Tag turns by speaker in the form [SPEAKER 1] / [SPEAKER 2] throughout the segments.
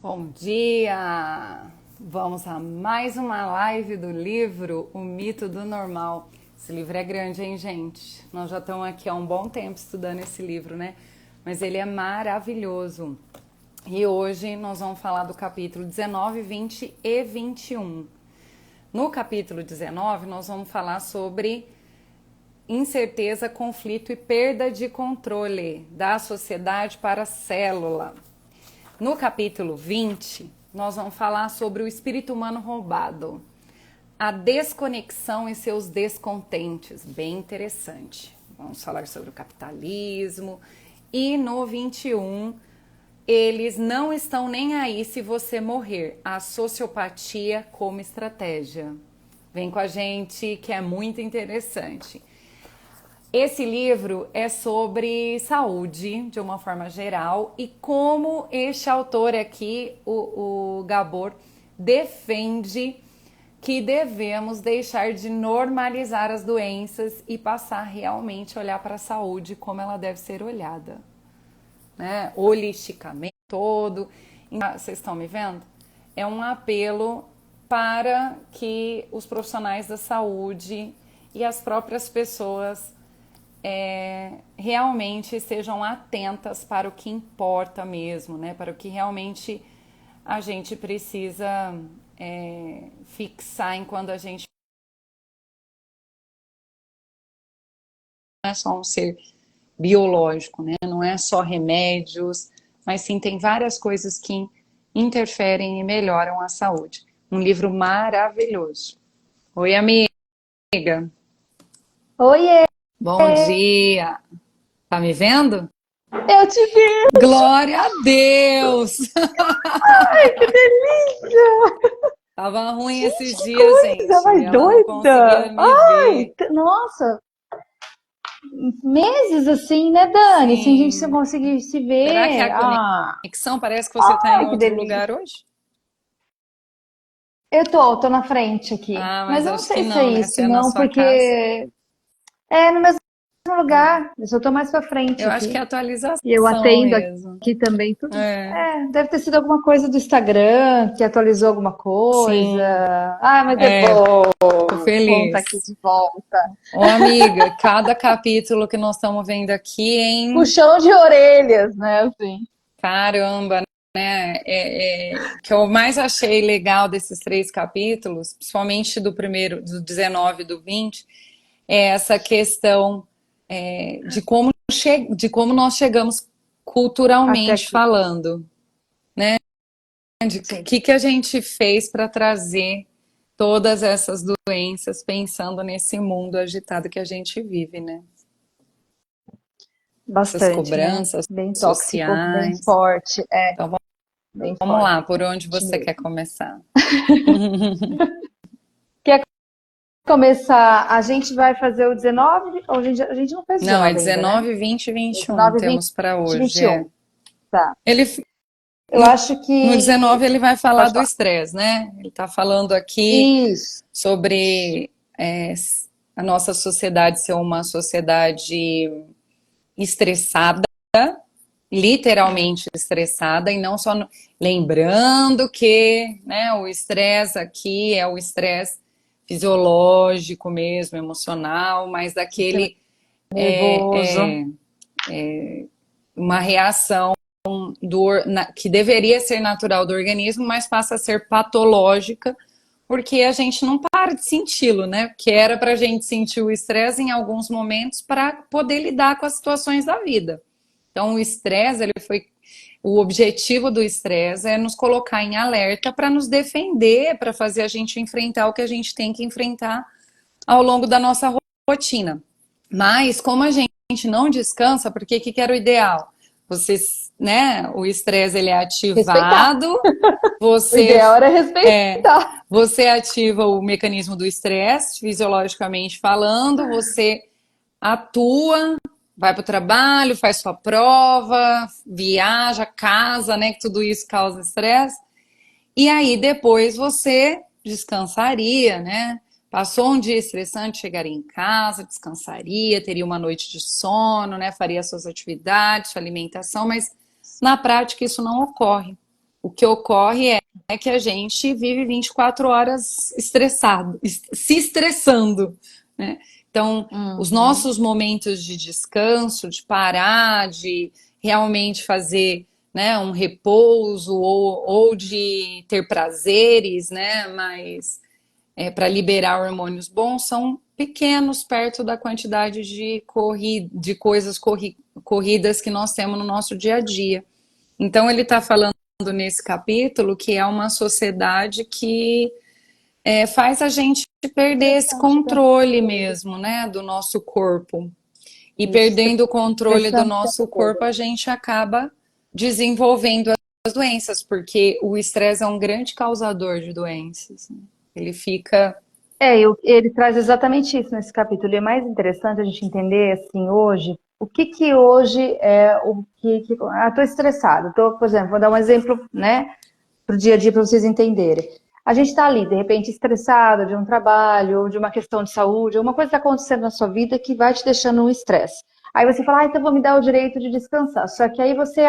[SPEAKER 1] Bom dia! Vamos a mais uma live do livro O Mito do Normal. Esse livro é grande, hein, gente? Nós já estamos aqui há um bom tempo estudando esse livro, né? Mas ele é maravilhoso. E hoje nós vamos falar do capítulo 19, 20 e 21. No capítulo 19, nós vamos falar sobre incerteza, conflito e perda de controle da sociedade para a célula. No capítulo 20, nós vamos falar sobre o espírito humano roubado, a desconexão e seus descontentes, bem interessante. Vamos falar sobre o capitalismo. E no 21, eles não estão nem aí se você morrer, a sociopatia como estratégia. Vem com a gente que é muito interessante. Esse livro é sobre saúde, de uma forma geral, e como este autor aqui, o Gabor, defende que devemos deixar de normalizar as doenças e passar realmente a olhar para a saúde como ela deve ser olhada, né? Holisticamente todo. Vocês estão me vendo? É um apelo para que os profissionais da saúde e as próprias pessoas realmente estejam atentas para o que importa mesmo, né? Para o que realmente a gente precisa fixar enquanto a gente não é só um ser biológico, né? Não é só remédios, mas sim tem várias coisas que interferem e melhoram a saúde. Um livro maravilhoso. Oi, amiga.
[SPEAKER 2] Oiê,
[SPEAKER 1] Bom dia. Tá me vendo?
[SPEAKER 2] eu te vi!
[SPEAKER 1] Glória a Deus!
[SPEAKER 2] Ai, que delícia!
[SPEAKER 1] Tava ruim
[SPEAKER 2] Gente,
[SPEAKER 1] esses
[SPEAKER 2] que
[SPEAKER 1] dias,
[SPEAKER 2] coisa
[SPEAKER 1] gente.
[SPEAKER 2] mais
[SPEAKER 1] Ela não conseguia
[SPEAKER 2] doida!
[SPEAKER 1] me
[SPEAKER 2] Ai,
[SPEAKER 1] ver.
[SPEAKER 2] nossa, meses assim, né, Dani? Sem a gente
[SPEAKER 1] Sim.
[SPEAKER 2] conseguir se
[SPEAKER 1] Será que é
[SPEAKER 2] ver.
[SPEAKER 1] a
[SPEAKER 2] Ah,
[SPEAKER 1] conexão? Parece que você está em
[SPEAKER 2] ai, que
[SPEAKER 1] outro
[SPEAKER 2] delícia!
[SPEAKER 1] lugar hoje.
[SPEAKER 2] Eu tô na frente aqui.
[SPEAKER 1] Ah,
[SPEAKER 2] Mas
[SPEAKER 1] mas
[SPEAKER 2] eu não
[SPEAKER 1] acho que
[SPEAKER 2] sei se é
[SPEAKER 1] não, né? Você
[SPEAKER 2] isso,
[SPEAKER 1] é na
[SPEAKER 2] não,
[SPEAKER 1] sua casa.
[SPEAKER 2] porque é no mesmo lugar. Eu só tô mais pra frente
[SPEAKER 1] Eu acho que é
[SPEAKER 2] aqui. E eu
[SPEAKER 1] atualização
[SPEAKER 2] atendo
[SPEAKER 1] mesmo.
[SPEAKER 2] aqui também tudo.
[SPEAKER 1] É,
[SPEAKER 2] É, deve ter sido alguma coisa do Instagram que atualizou alguma coisa.
[SPEAKER 1] sim.
[SPEAKER 2] Ah, mas é
[SPEAKER 1] É,
[SPEAKER 2] bom.
[SPEAKER 1] tô
[SPEAKER 2] Bom estar aqui
[SPEAKER 1] feliz.
[SPEAKER 2] de volta.
[SPEAKER 1] Ô, amiga, cada capítulo que nós estamos vendo aqui, hein?
[SPEAKER 2] Puxão de orelhas, né? Assim.
[SPEAKER 1] Caramba, né? O que eu mais achei legal desses três capítulos, principalmente do primeiro, do 19 e do 20, é essa questão de como nós chegamos
[SPEAKER 2] Até
[SPEAKER 1] culturalmente
[SPEAKER 2] aqui.
[SPEAKER 1] falando, né? De o
[SPEAKER 2] Sim.
[SPEAKER 1] que a gente fez para trazer todas essas doenças pensando nesse mundo agitado que a gente vive, né? Essas
[SPEAKER 2] Bastante, né?
[SPEAKER 1] cobranças
[SPEAKER 2] Bem tóxico, bem
[SPEAKER 1] sociais.
[SPEAKER 2] forte. É,
[SPEAKER 1] Então
[SPEAKER 2] bem
[SPEAKER 1] vamos lá,
[SPEAKER 2] forte
[SPEAKER 1] por onde você quer
[SPEAKER 2] mesmo.
[SPEAKER 1] começar?
[SPEAKER 2] Quer começar? A gente vai fazer o 19? Ou a gente não fez o
[SPEAKER 1] Não, é
[SPEAKER 2] 19 ainda, né?
[SPEAKER 1] 19, 20 e 21
[SPEAKER 2] 19, 20,
[SPEAKER 1] temos para hoje.
[SPEAKER 2] 21. Tá.
[SPEAKER 1] Ele,
[SPEAKER 2] Eu
[SPEAKER 1] no,
[SPEAKER 2] acho
[SPEAKER 1] no
[SPEAKER 2] que.
[SPEAKER 1] 19 ele vai falar
[SPEAKER 2] Pode
[SPEAKER 1] do
[SPEAKER 2] falar.
[SPEAKER 1] estresse, né? Ele está falando aqui
[SPEAKER 2] Isso.
[SPEAKER 1] sobre a nossa sociedade ser uma sociedade estressada, literalmente estressada, e não só lembrando que, né, o estresse aqui é o estresse fisiológico mesmo, emocional, mas
[SPEAKER 2] Sistema
[SPEAKER 1] daquele
[SPEAKER 2] nervoso.
[SPEAKER 1] uma reação que deveria ser natural do organismo, mas passa a ser patológica porque a gente não para de senti-lo, né? Porque era para a gente sentir o estresse em alguns momentos para poder lidar com as situações da vida. Então, o estresse, ele foi. O objetivo do estresse é nos colocar em alerta para nos defender, para fazer a gente enfrentar o que a gente tem que enfrentar ao longo da nossa rotina. Mas, como a gente não descansa, porque que era o ideal? Você, né? O estresse ele é
[SPEAKER 2] Respeitar.
[SPEAKER 1] ativado,
[SPEAKER 2] O
[SPEAKER 1] você
[SPEAKER 2] ideal era
[SPEAKER 1] é,
[SPEAKER 2] respeitar.
[SPEAKER 1] você ativa o mecanismo do estresse, fisiologicamente falando, você atua, vai para o trabalho, faz sua prova, viaja, casa, né? Que tudo isso causa estresse. E aí depois você descansaria, né? Passou um dia estressante, chegaria em casa, descansaria, teria uma noite de sono, né? Faria suas atividades, sua alimentação, mas na prática isso não ocorre. O que ocorre é que a gente vive 24 horas estressado, se estressando, né? Então, os
[SPEAKER 2] Uhum.
[SPEAKER 1] nossos momentos de descanso, de parar, de realmente fazer, né, um repouso ou de ter prazeres, né, mas para liberar hormônios bons são pequenos perto da quantidade de coisas corridas que nós temos no nosso dia a dia. Então, ele está falando nesse capítulo que é uma sociedade que faz a gente perder esse
[SPEAKER 2] Interessante, né?
[SPEAKER 1] controle mesmo, né, do nosso corpo. E
[SPEAKER 2] Isso.
[SPEAKER 1] perdendo o controle do
[SPEAKER 2] Interessante o
[SPEAKER 1] nosso
[SPEAKER 2] tempo todo.
[SPEAKER 1] corpo, a gente acaba desenvolvendo as doenças, porque o estresse é um grande causador de doenças, né? Ele fica.
[SPEAKER 2] Ele traz exatamente isso nesse capítulo. E é mais interessante a gente entender, assim, hoje, o que que hoje é o tô estressado. Por exemplo, vou dar um exemplo, né, pro dia a dia para vocês entenderem. A gente está ali, de repente, estressado de um trabalho, ou de uma questão de saúde, alguma coisa está acontecendo na sua vida que vai te deixando um estresse. Aí você fala, então vou me dar o direito de descansar. Só que aí você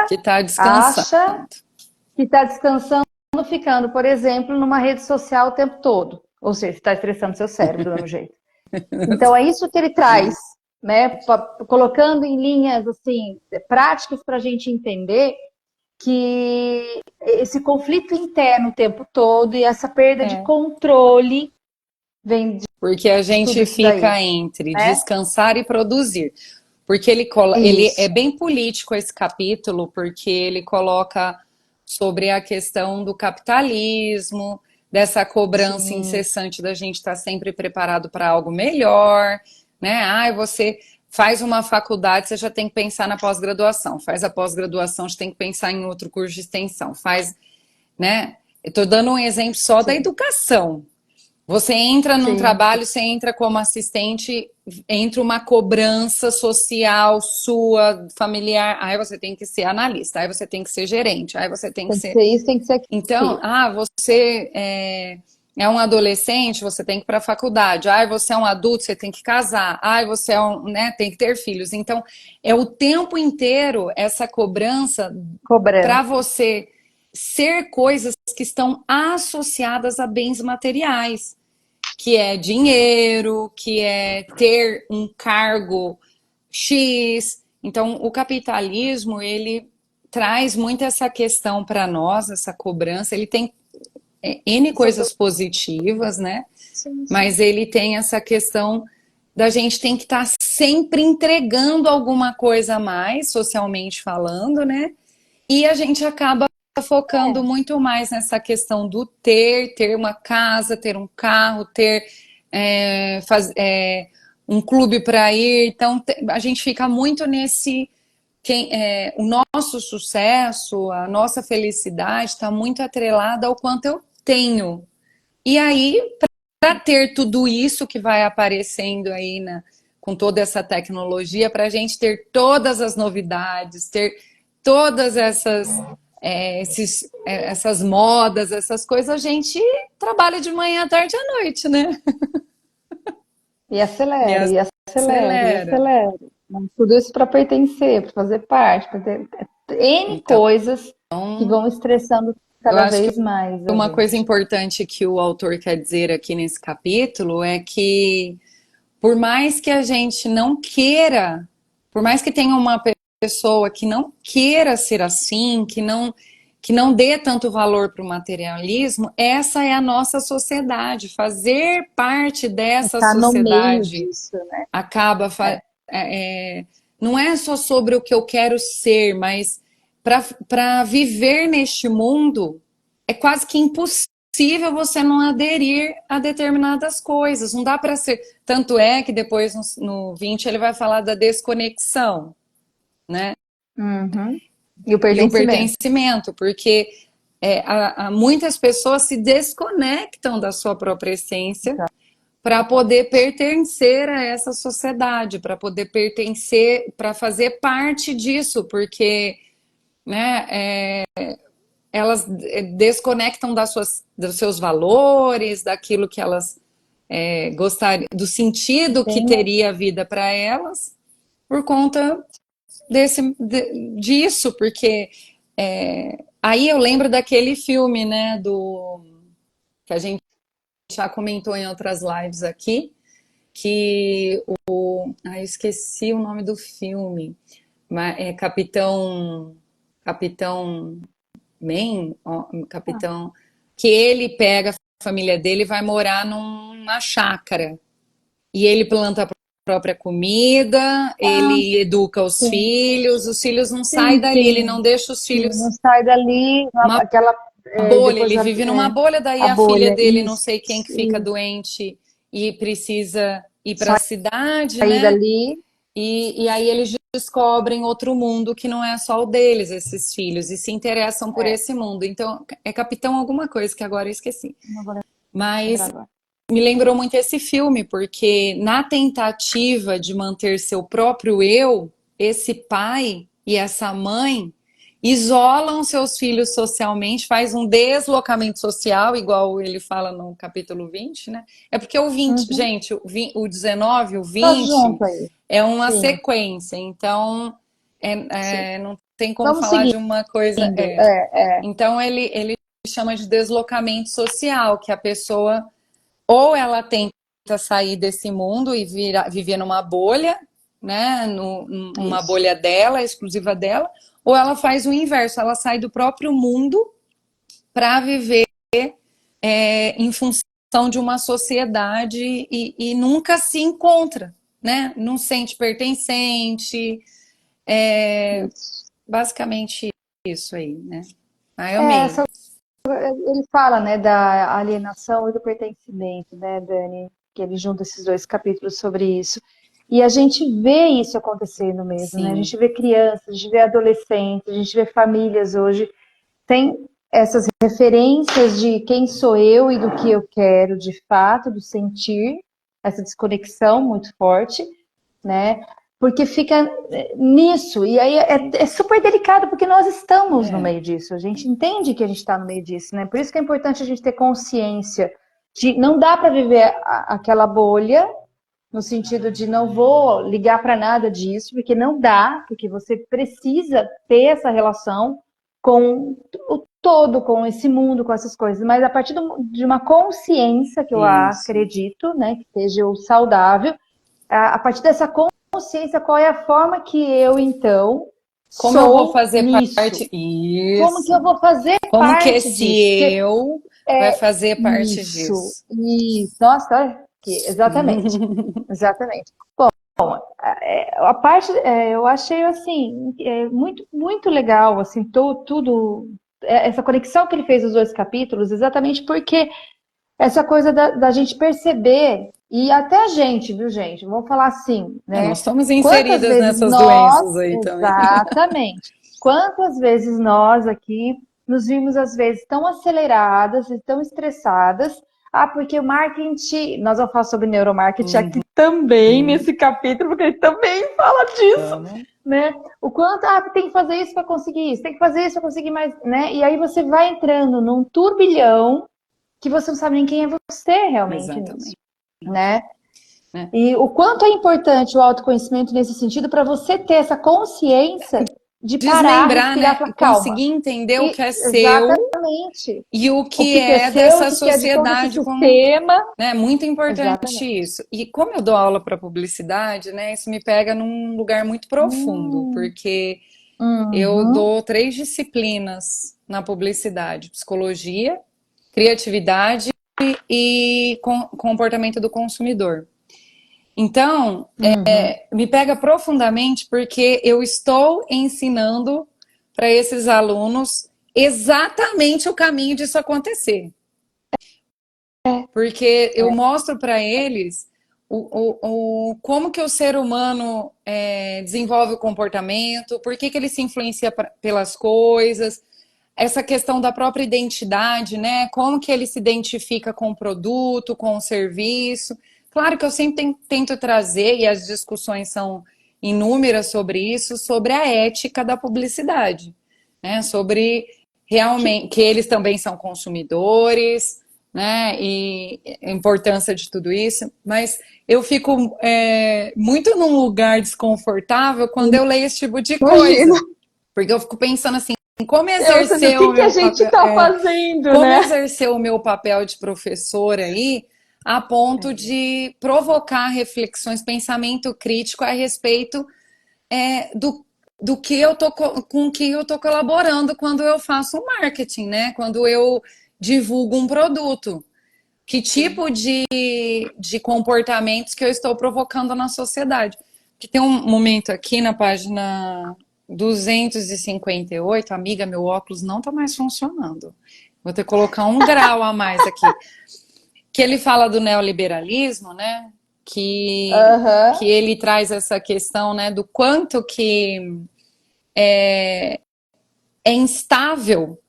[SPEAKER 1] Que está descansando.
[SPEAKER 2] acha que está descansando, ficando, por exemplo, numa rede social o tempo todo. Ou seja, está estressando seu cérebro, do mesmo jeito. Então, é isso que ele traz, né? Colocando em linhas, assim, práticas para a gente entender que esse conflito interno o tempo todo e essa perda de
[SPEAKER 1] É,
[SPEAKER 2] controle vem de
[SPEAKER 1] porque a
[SPEAKER 2] tudo
[SPEAKER 1] gente
[SPEAKER 2] isso daí,
[SPEAKER 1] fica entre
[SPEAKER 2] né?
[SPEAKER 1] descansar e produzir. Porque ele é
[SPEAKER 2] Isso.
[SPEAKER 1] bem político esse capítulo, porque ele coloca sobre a questão do capitalismo, dessa cobrança
[SPEAKER 2] Sim,
[SPEAKER 1] incessante da gente estar sempre preparado para algo melhor, né? Ai, você faz uma faculdade, você já tem que pensar na pós-graduação. Faz a pós-graduação, você tem que pensar em outro curso de extensão. Faz, né? Eu estou dando um exemplo só da
[SPEAKER 2] sim,
[SPEAKER 1] educação. Você entra num
[SPEAKER 2] sim.
[SPEAKER 1] trabalho, você entra como assistente, entra uma cobrança social sua, familiar. Aí você tem que ser analista, aí você tem que ser gerente, aí você tem que
[SPEAKER 2] Tem que
[SPEAKER 1] ser.
[SPEAKER 2] ser isso, tem que ser
[SPEAKER 1] Então,
[SPEAKER 2] aquilo.
[SPEAKER 1] você é um adolescente, você tem que ir para a faculdade. Ah, você é um adulto, você tem que casar. Ah, você é um, né, tem que ter filhos. Então, é o tempo inteiro essa cobrança para
[SPEAKER 2] Cobrança.
[SPEAKER 1] você ser coisas que estão associadas a bens materiais, que é dinheiro, que é ter um cargo X. Então, o capitalismo, ele traz muito essa questão para nós, essa cobrança. Ele tem N
[SPEAKER 2] Isso
[SPEAKER 1] coisas positivas, né?
[SPEAKER 2] sim, sim.
[SPEAKER 1] Mas ele tem essa questão da gente tem que estar sempre entregando alguma coisa a mais, socialmente falando, né? E a gente acaba focando
[SPEAKER 2] É.
[SPEAKER 1] muito mais nessa questão do ter uma casa, ter um carro, ter um clube para ir. Então, a gente fica muito nesse. O nosso sucesso, a nossa felicidade está muito atrelada ao quanto eu tenho. E aí, para ter tudo isso que vai aparecendo aí com toda essa tecnologia, para a gente ter todas as novidades, ter todas essas modas, essas coisas, a gente trabalha de manhã, à tarde e à noite, né?
[SPEAKER 2] E
[SPEAKER 1] E
[SPEAKER 2] acelera, e acelera, e
[SPEAKER 1] acelera.
[SPEAKER 2] acelera. Mas tudo isso para pertencer, para fazer parte, para ter N
[SPEAKER 1] Então,
[SPEAKER 2] coisas que vão estressando
[SPEAKER 1] eu
[SPEAKER 2] cada
[SPEAKER 1] acho que
[SPEAKER 2] vez mais a
[SPEAKER 1] uma coisa
[SPEAKER 2] gente.
[SPEAKER 1] importante que o autor quer dizer aqui nesse capítulo é que por mais que a gente não queira, por mais que tenha uma pessoa que não queira ser assim, que não dê tanto valor para o materialismo, essa é a nossa sociedade. Fazer parte dessa
[SPEAKER 2] Tá no meio
[SPEAKER 1] sociedade
[SPEAKER 2] disso, né?
[SPEAKER 1] acaba.
[SPEAKER 2] É,
[SPEAKER 1] Não é só sobre o que eu quero ser, mas para viver neste mundo é quase que impossível você não aderir a determinadas coisas. Não dá para ser. Tanto é que depois no 20 ele vai falar da desconexão, né?
[SPEAKER 2] uhum. E o
[SPEAKER 1] E o
[SPEAKER 2] pertencimento.
[SPEAKER 1] pertencimento, porque muitas pessoas se desconectam da sua própria essência para poder pertencer a essa sociedade, para poder pertencer, para fazer parte disso, porque né, elas desconectam dos seus valores, daquilo que elas gostariam, do sentido que
[SPEAKER 2] Tem,
[SPEAKER 1] teria a vida para elas, por conta disso, porque Aí eu lembro daquele filme, né, que a gente já comentou em outras lives aqui, que eu esqueci o nome do filme, mas é Capitão Man, Capitão, que ele pega a família dele e vai morar numa chácara. E ele planta a própria comida,
[SPEAKER 2] Ah,
[SPEAKER 1] ele educa
[SPEAKER 2] sim,
[SPEAKER 1] os filhos não saem
[SPEAKER 2] sim,
[SPEAKER 1] dali, ele não
[SPEAKER 2] sim,
[SPEAKER 1] deixa os
[SPEAKER 2] sim. Não
[SPEAKER 1] filhos
[SPEAKER 2] sai dali,
[SPEAKER 1] uma
[SPEAKER 2] aquela,
[SPEAKER 1] bolha,
[SPEAKER 2] depois
[SPEAKER 1] ele vive numa bolha, daí
[SPEAKER 2] a
[SPEAKER 1] a filha
[SPEAKER 2] bolha,
[SPEAKER 1] dele, não
[SPEAKER 2] isso,
[SPEAKER 1] sei quem que fica
[SPEAKER 2] isso.
[SPEAKER 1] doente e precisa ir para a
[SPEAKER 2] Sair
[SPEAKER 1] cidade, né?
[SPEAKER 2] dali,
[SPEAKER 1] E aí eles descobrem outro mundo que não é só o deles, esses filhos, e se interessam por
[SPEAKER 2] é,
[SPEAKER 1] esse mundo. Então, é Capitão alguma coisa que agora eu esqueci.
[SPEAKER 2] não vou lembrar
[SPEAKER 1] Mas
[SPEAKER 2] agora.
[SPEAKER 1] me lembrou muito esse filme, porque na tentativa de manter seu próprio eu, esse pai e essa mãe isolam seus filhos socialmente, faz um deslocamento social, igual ele fala no capítulo 20, né? É porque o 20,
[SPEAKER 2] Uhum.
[SPEAKER 1] gente, o 19, o
[SPEAKER 2] Tá
[SPEAKER 1] 20
[SPEAKER 2] junto aí.
[SPEAKER 1] é uma
[SPEAKER 2] Sim,
[SPEAKER 1] sequência, então
[SPEAKER 2] sim.
[SPEAKER 1] não tem como
[SPEAKER 2] Vamos
[SPEAKER 1] falar
[SPEAKER 2] seguindo.
[SPEAKER 1] de uma coisa. Então ele chama de deslocamento social, que a pessoa ou ela tenta sair desse mundo e viver numa bolha, né, numa
[SPEAKER 2] Isso.
[SPEAKER 1] bolha dela, exclusiva dela, ou ela faz o inverso, ela sai do próprio mundo para viver em função de uma sociedade e nunca se encontra, né? Não sente pertencente,
[SPEAKER 2] Isso.
[SPEAKER 1] basicamente isso aí, né? Ah, eu
[SPEAKER 2] É,
[SPEAKER 1] amei.
[SPEAKER 2] ele fala, né, da alienação e do pertencimento, né, Dani? Que ele junta esses dois capítulos sobre isso. E a gente vê isso acontecendo mesmo, né? A
[SPEAKER 1] Sim,
[SPEAKER 2] gente vê crianças, a gente vê adolescentes, a gente vê famílias hoje. Tem essas referências de quem sou eu e do que eu quero de fato, do sentir, essa desconexão muito forte, né? Porque fica nisso, e aí é super delicado, porque nós estamos no
[SPEAKER 1] é,
[SPEAKER 2] meio disso, a gente entende que a gente está no meio disso, né? Por isso que é importante a gente ter consciência de não dá para viver aquela bolha, no sentido de não vou ligar para nada disso, porque não dá, porque você precisa ter essa relação com o todo, com esse mundo, com essas coisas, mas a partir de uma consciência que eu
[SPEAKER 1] isso.
[SPEAKER 2] acredito, né, que seja o saudável, a partir dessa consciência, qual é a forma que eu, então,
[SPEAKER 1] Como eu vou
[SPEAKER 2] sou
[SPEAKER 1] fazer
[SPEAKER 2] nisso?
[SPEAKER 1] parte?
[SPEAKER 2] Como que
[SPEAKER 1] Isso.
[SPEAKER 2] eu vou fazer
[SPEAKER 1] Como que
[SPEAKER 2] parte
[SPEAKER 1] esse
[SPEAKER 2] disso? Porque
[SPEAKER 1] eu vai fazer parte
[SPEAKER 2] isso,
[SPEAKER 1] disso?
[SPEAKER 2] isso, nossa, olha aqui, exatamente, exatamente. A parte, eu achei assim, muito, muito legal, assim, tudo, essa conexão que ele fez nos dois capítulos, exatamente porque essa coisa da gente perceber, e até a gente, viu, gente? Vamos falar assim,
[SPEAKER 1] Nós
[SPEAKER 2] né?
[SPEAKER 1] estamos
[SPEAKER 2] Quantas
[SPEAKER 1] inseridas
[SPEAKER 2] vezes
[SPEAKER 1] nessas
[SPEAKER 2] nós,
[SPEAKER 1] doenças aí também.
[SPEAKER 2] exatamente, quantas vezes nós aqui nos vimos, às vezes, tão aceleradas e tão estressadas. Ah, porque o marketing, nós vamos falar sobre neuromarketing aqui também,
[SPEAKER 1] Uhum.
[SPEAKER 2] nesse capítulo, porque ele também fala disso,
[SPEAKER 1] Vamos.
[SPEAKER 2] né? O quanto, tem que fazer isso para conseguir isso, tem que fazer isso para conseguir mais, né? E aí você vai entrando num turbilhão que você não sabe nem quem é você realmente nisso,
[SPEAKER 1] Exatamente.
[SPEAKER 2] né?
[SPEAKER 1] Né?
[SPEAKER 2] E o quanto é importante o autoconhecimento nesse sentido para você ter essa consciência de parar,
[SPEAKER 1] Desmembrar,
[SPEAKER 2] respirar,
[SPEAKER 1] né?
[SPEAKER 2] falar, calma.
[SPEAKER 1] Conseguir entender o
[SPEAKER 2] E
[SPEAKER 1] que é seu
[SPEAKER 2] exatamente
[SPEAKER 1] e o
[SPEAKER 2] o
[SPEAKER 1] que
[SPEAKER 2] que é
[SPEAKER 1] é
[SPEAKER 2] seu, o
[SPEAKER 1] dessa
[SPEAKER 2] que é de todo esse
[SPEAKER 1] sociedade como,
[SPEAKER 2] sistema.
[SPEAKER 1] né? Muito importante
[SPEAKER 2] Exatamente.
[SPEAKER 1] isso. E como eu dou aula para publicidade, né? Isso me pega num lugar muito profundo,
[SPEAKER 2] Hum,
[SPEAKER 1] porque eu
[SPEAKER 2] uhum,
[SPEAKER 1] dou 3 disciplinas na publicidade: psicologia, criatividade e comportamento do consumidor. Então,
[SPEAKER 2] uhum.
[SPEAKER 1] me pega profundamente porque eu estou ensinando para esses alunos exatamente o caminho disso acontecer. Porque eu mostro para eles como que o ser humano desenvolve o comportamento, por que ele se influencia pelas coisas, essa questão da própria identidade, né? Como que ele se identifica com o produto, com o serviço. Claro que eu sempre tento trazer, e as discussões são inúmeras sobre isso, sobre a ética da publicidade, né? Sobre
[SPEAKER 2] Que,
[SPEAKER 1] realmente que eles também são consumidores, né? E a importância de tudo isso. Mas eu fico muito num lugar desconfortável quando eu leio esse tipo de
[SPEAKER 2] imagina.
[SPEAKER 1] coisa, porque eu fico pensando assim, como
[SPEAKER 2] Ou seja,
[SPEAKER 1] exercer
[SPEAKER 2] o
[SPEAKER 1] o
[SPEAKER 2] que que a
[SPEAKER 1] meu
[SPEAKER 2] gente
[SPEAKER 1] papel,
[SPEAKER 2] está fazendo,
[SPEAKER 1] como
[SPEAKER 2] né?
[SPEAKER 1] exercer o meu papel de professora aí, a ponto
[SPEAKER 2] É.
[SPEAKER 1] de provocar reflexões, pensamento crítico a respeito do que eu tô com que eu tô colaborando quando eu faço um marketing, né? Quando eu divulgo um produto. Que
[SPEAKER 2] Sim.
[SPEAKER 1] tipo de comportamentos que eu estou provocando na sociedade? Que tem um momento aqui na página 258, amiga, meu óculos não está mais funcionando. Vou ter que colocar um grau a mais aqui. Que ele fala do neoliberalismo, né? Que
[SPEAKER 2] Aham.
[SPEAKER 1] ele traz essa questão, né, do quanto que é instável,